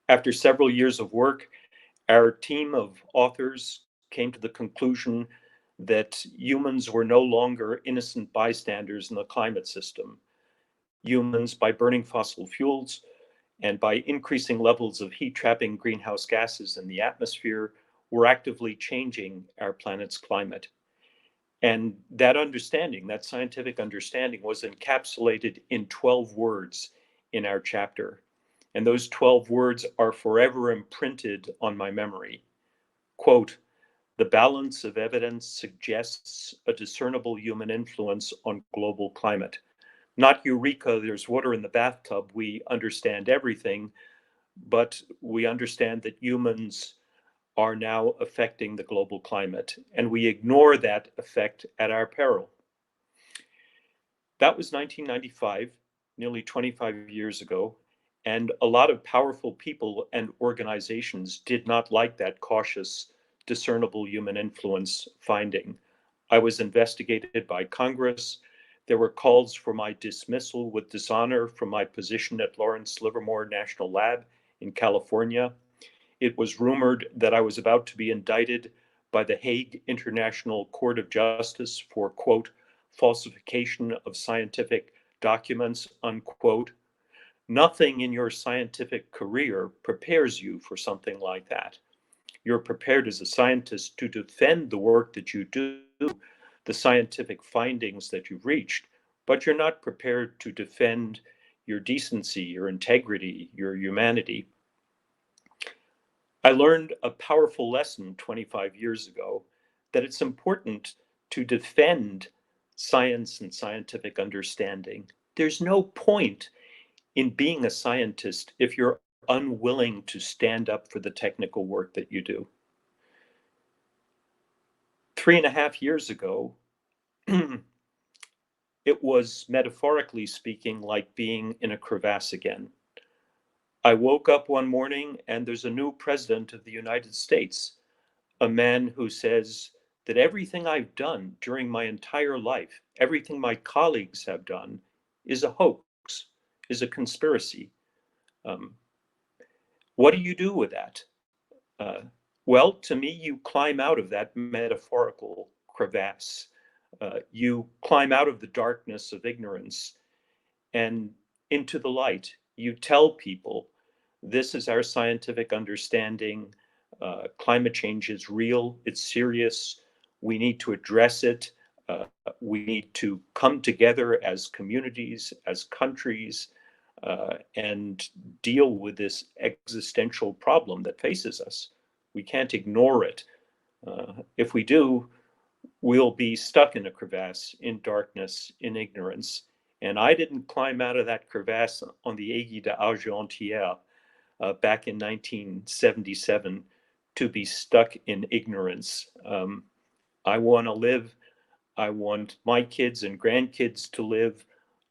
After several years of work, our team of authors came to the conclusion that humans were no longer innocent bystanders in the climate system. Humans, by burning fossil fuels and by increasing levels of heat-trapping greenhouse gases in the atmosphere, were actively changing our planet's climate. And that understanding, that scientific understanding, was encapsulated in 12 words in our chapter. And those 12 words are forever imprinted on my memory. Quote, "The balance of evidence suggests a discernible human influence on global climate. Not eureka, there's water in the bathtub, we understand everything, but we understand that humans are now affecting the global climate, and we ignore that effect at our peril." That was 1995, nearly 25 years ago, and a lot of powerful people and organizations did not like that cautious, discernible human influence finding. I was investigated by Congress. There were calls for my dismissal with dishonor from my position at Lawrence Livermore National Lab in California. It was rumored that I was about to be indicted by the Hague International Court of Justice for, quote, "falsification of scientific documents," unquote. Nothing in your scientific career prepares you for something like that. You're prepared as a scientist to defend the work that you do, the scientific findings that you've reached, but you're not prepared to defend your decency, your integrity, your humanity. I learned a powerful lesson 25 years ago, that it's important to defend science and scientific understanding. There's no point in being a scientist if you're unwilling to stand up for the technical work that you do. 3.5 years ago, it was, metaphorically speaking, like being in a crevasse again. I woke up one morning and there's a new president of the United States, a man who says that everything I've done during my entire life, everything my colleagues have done, is a hoax, is a conspiracy. What do you do with that? Well, to me, you climb out of that metaphorical crevasse. You climb out of the darkness of ignorance and into the light. You tell people, this is our scientific understanding. Climate change is real, it's serious. We need to address it. We need to come together as communities, as countries, and deal with this existential problem that faces us. We can't ignore it. If we do, we'll be stuck in a crevasse, in darkness, in ignorance. And I didn't climb out of that crevasse on the Aiguille d'Argentière back in 1977 to be stuck in ignorance. I want to live. I want my kids and grandkids to live.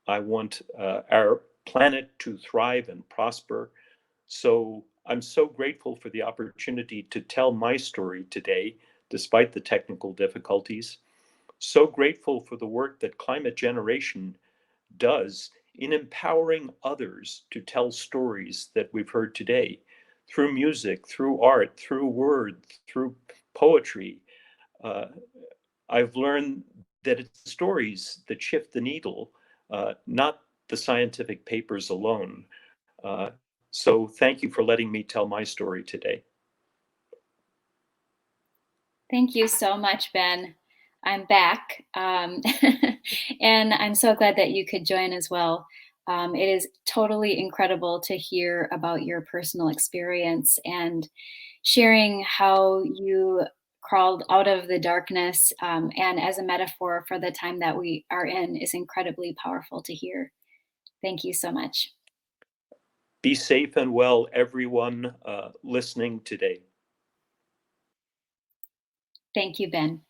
I want our planet to thrive and prosper. So I'm so grateful for the opportunity to tell my story today, despite the technical difficulties. So grateful for the work that Climate Generation does in empowering others to tell stories that we've heard today, through music, through art, through word, through poetry. I've learned that it's stories that shift the needle, not the scientific papers alone. So thank you for letting me tell my story today. Thank you so much, Ben. I'm back. And I'm so glad that you could join as well. It is totally incredible to hear about your personal experience and sharing how you crawled out of the darkness, and as a metaphor for the time that we are in is incredibly powerful to hear. Thank you so much. Be safe and well, everyone listening today. Thank you, Ben.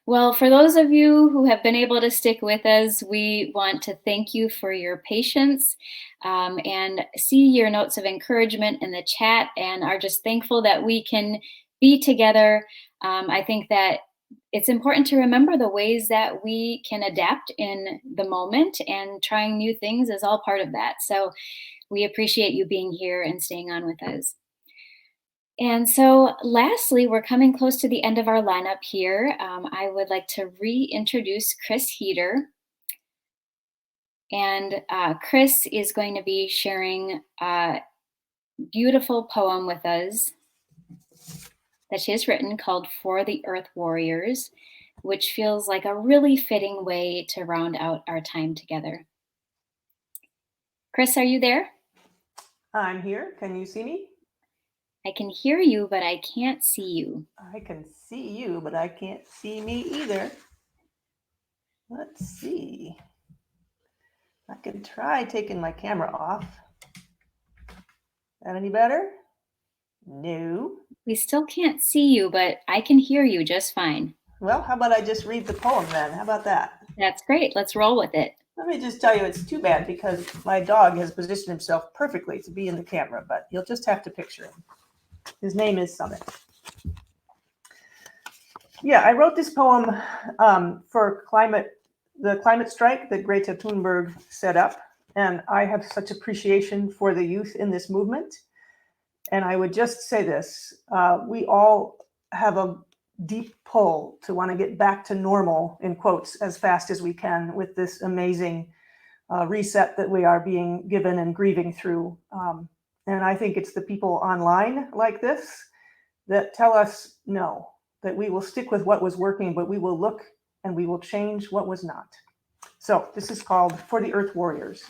Well, for those of you who have been able to stick with us, we want to thank you for your patience and see your notes of encouragement in the chat, and are just thankful that we can be together. I think that it's important to remember the ways that we can adapt in the moment, and trying new things is all part of that. So we appreciate you being here and staying on with us. And so lastly, we're coming close to the end of our lineup here. I would like to reintroduce Chris Heeter. And Chris is going to be sharing a beautiful poem with us that she has written called For the Earth Warriors, which feels like a really fitting way to round out our time together. Chris, are you there? I'm here. Can you see me? I can hear you, but I can't see you. I can see you, but I can't see me either. Let's see. I can try taking my camera off. That any better? No. We still can't see you, but I can hear you just fine. Well, how about I just read the poem then? How about that? That's great. Let's roll with it. Let me just tell you, it's too bad because my dog has positioned himself perfectly to be in the camera, but you'll just have to picture him. His name is Summit. Yeah, I wrote this poem for the climate strike that Greta Thunberg set up, and I have such appreciation for the youth in this movement. And I would just say this, we all have a deep pull to want to get back to normal, in quotes, as fast as we can with this amazing reset that we are being given and grieving through. And I think it's the people online like this that tell us no, that we will stick with what was working, but we will look and we will change what was not. So this is called For the Earth Warriors.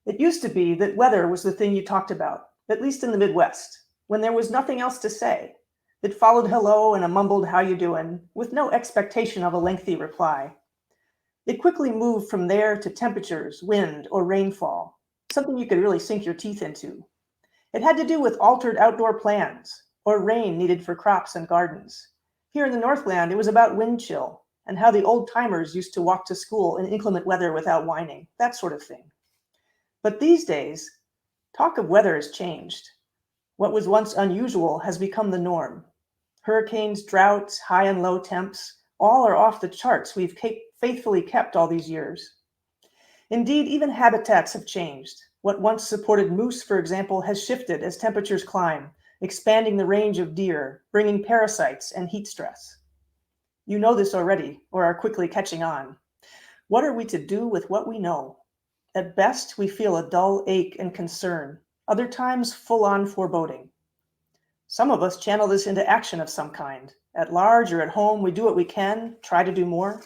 It used to be that weather was the thing you talked about, at least in the Midwest, when there was nothing else to say. It followed hello and a mumbled how you doing, with no expectation of a lengthy reply. It quickly moved from there to temperatures, wind, or rainfall, something you could really sink your teeth into. It had to do with altered outdoor plans, or rain needed for crops and gardens. Here in the Northland, it was about wind chill, and how the old timers used to walk to school in inclement weather without whining, that sort of thing. But these days, talk of weather has changed. What was once unusual has become the norm. Hurricanes, droughts, high and low temps, all are off the charts we've faithfully kept all these years. Indeed, even habitats have changed. What once supported moose, for example, has shifted as temperatures climb, expanding the range of deer, bringing parasites and heat stress. You know this already, or are quickly catching on. What are we to do with what we know? At best, we feel a dull ache and concern, other times full-on foreboding. Some of us channel this into action of some kind. At large or at home, we do what we can, try to do more.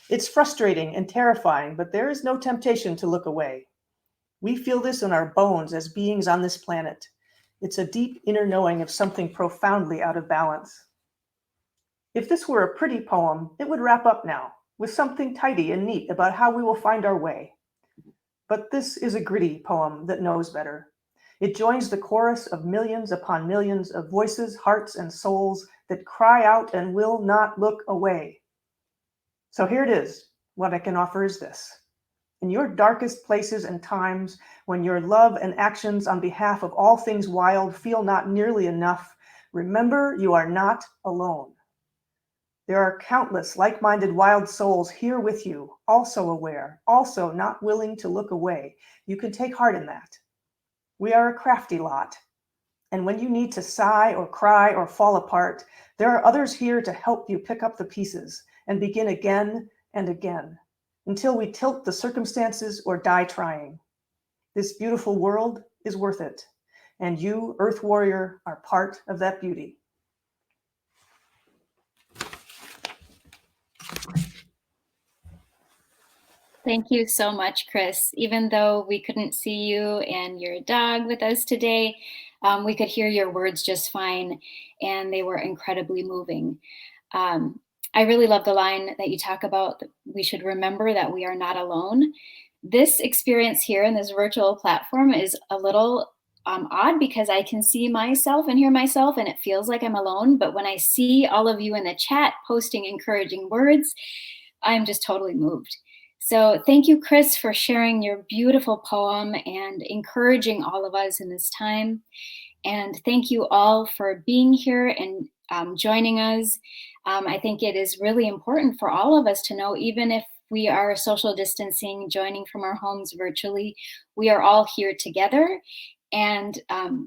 It's frustrating and terrifying, but there is no temptation to look away. We feel this in our bones as beings on this planet. It's a deep inner knowing of something profoundly out of balance. If this were a pretty poem, it would wrap up now, with something tidy and neat about how we will find our way. But this is a gritty poem that knows better. It joins the chorus of millions upon millions of voices, hearts, and souls that cry out and will not look away. So here it is. What I can offer is this. In your darkest places and times, when your love and actions on behalf of all things wild feel not nearly enough, remember you are not alone. There are countless like-minded wild souls here with you, also aware, also not willing to look away. You can take heart in that. We are a crafty lot. And when you need to sigh or cry or fall apart, there are others here to help you pick up the pieces and begin again and again until we tilt the circumstances or die trying. This beautiful world is worth it, and you, Earth Warrior, are part of that beauty. Thank you so much, Chris. Even though we couldn't see you and your dog with us today, we could hear your words just fine, and they were incredibly moving. I really love the line that you talk about, we should remember that we are not alone. This experience here in this virtual platform is a little odd because I can see myself and hear myself, and it feels like I'm alone. But when I see all of you in the chat posting encouraging words, I'm just totally moved. So thank you, Chris, for sharing your beautiful poem and encouraging all of us in this time. And thank you all for being here and joining us. I think it is really important for all of us to know, even if we are social distancing, joining from our homes virtually, we are all here together. And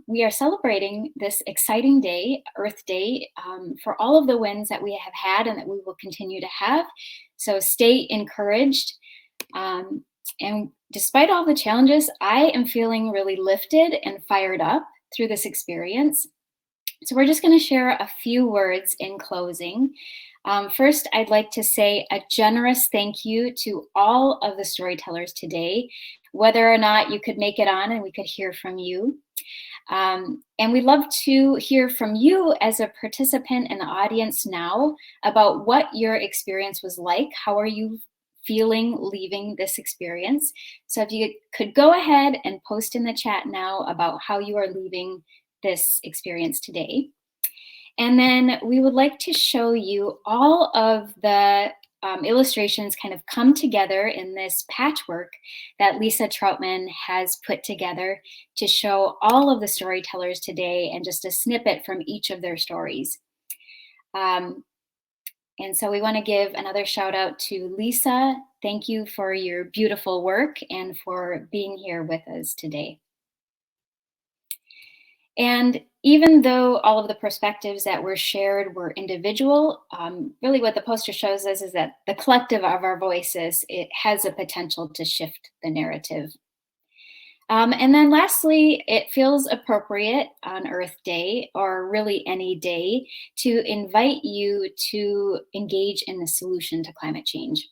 we are celebrating this exciting day, Earth Day, for all of the wins that we have had and that we will continue to have. So stay encouraged. And despite all the challenges, I am feeling really lifted and fired up through this experience. So we're just going to share a few words in closing. First, I'd like to say a generous thank you to all of the storytellers today, whether or not you could make it on and we could hear from you. And we'd love to hear from you as a participant in the audience now about what your experience was like. How are you feeling leaving this experience? So if you could go ahead and post in the chat now about how you are leaving this experience today. And then we would like to show you all of the illustrations kind of come together in this patchwork that Lisa Troutman has put together to show all of the storytellers today and just a snippet from each of their stories. And so we want to give another shout out to Lisa. Thank you for your beautiful work and for being here with us today. And even though all of the perspectives that were shared were individual, really what the poster shows us is that the collective of our voices, it has a potential to shift the narrative. And then lastly, it feels appropriate on Earth Day, or really any day, to invite you to engage in the solution to climate change.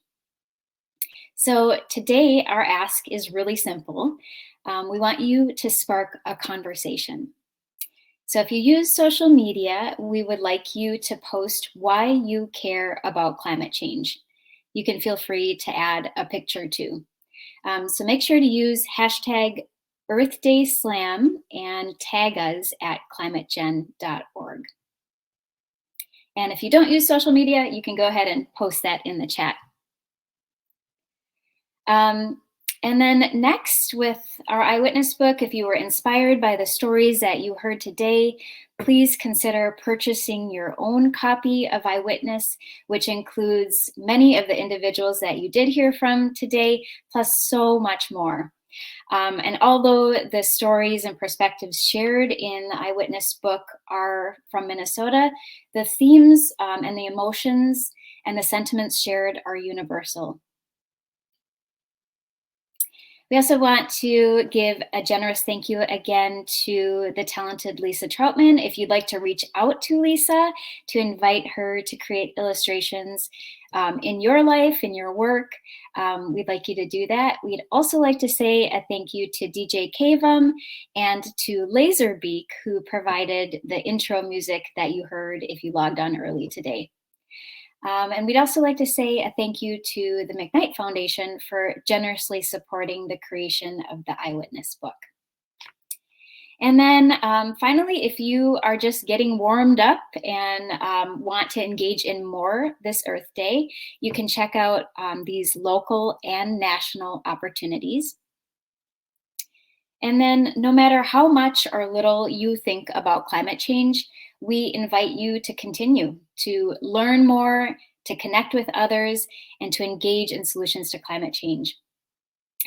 So today, our ask is really simple. We want you to spark a conversation. So if you use social media, we would like you to post why you care about climate change. You can feel free to add a picture too. So make sure to use hashtag Earth Day Slam and tag us at climategen.org. And if you don't use social media, you can go ahead and post that in the chat. And then next, with our Eyewitness book, if you were inspired by the stories that you heard today, please consider purchasing your own copy of Eyewitness, which includes many of the individuals that you did hear from today, plus so much more. And although the stories and perspectives shared in the Eyewitness book are from Minnesota, the themes and the emotions and the sentiments shared are universal. We also want to give a generous thank you again to the talented Lisa Troutman. If you'd like to reach out to Lisa to invite her to create illustrations in your life, in your work, we'd like you to do that. We'd also like to say a thank you to DJ Cavem and to Laserbeak, who provided the intro music that you heard if you logged on early today. And we'd also like to say a thank you to the McKnight Foundation for generously supporting the creation of the Eyewitness book. And then finally, if you are just getting warmed up and want to engage in more this Earth Day, you can check out these local and national opportunities. And then no matter how much or little you think about climate change, we invite you to continue to learn more, to connect with others, and to engage in solutions to climate change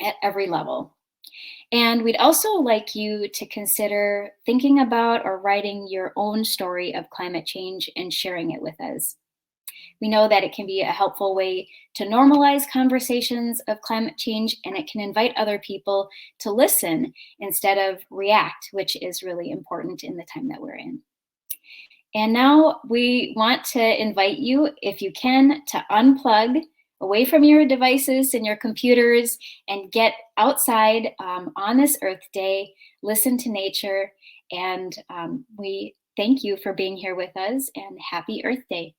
at every level. And we'd also like you to consider thinking about or writing your own story of climate change and sharing it with us. We know that it can be a helpful way to normalize conversations of climate change, and it can invite other people to listen instead of react, which is really important in the time that we're in. And now we want to invite you, if you can, to unplug away from your devices and your computers and get outside on this Earth Day, listen to nature, and we thank you for being here with us, and happy Earth Day.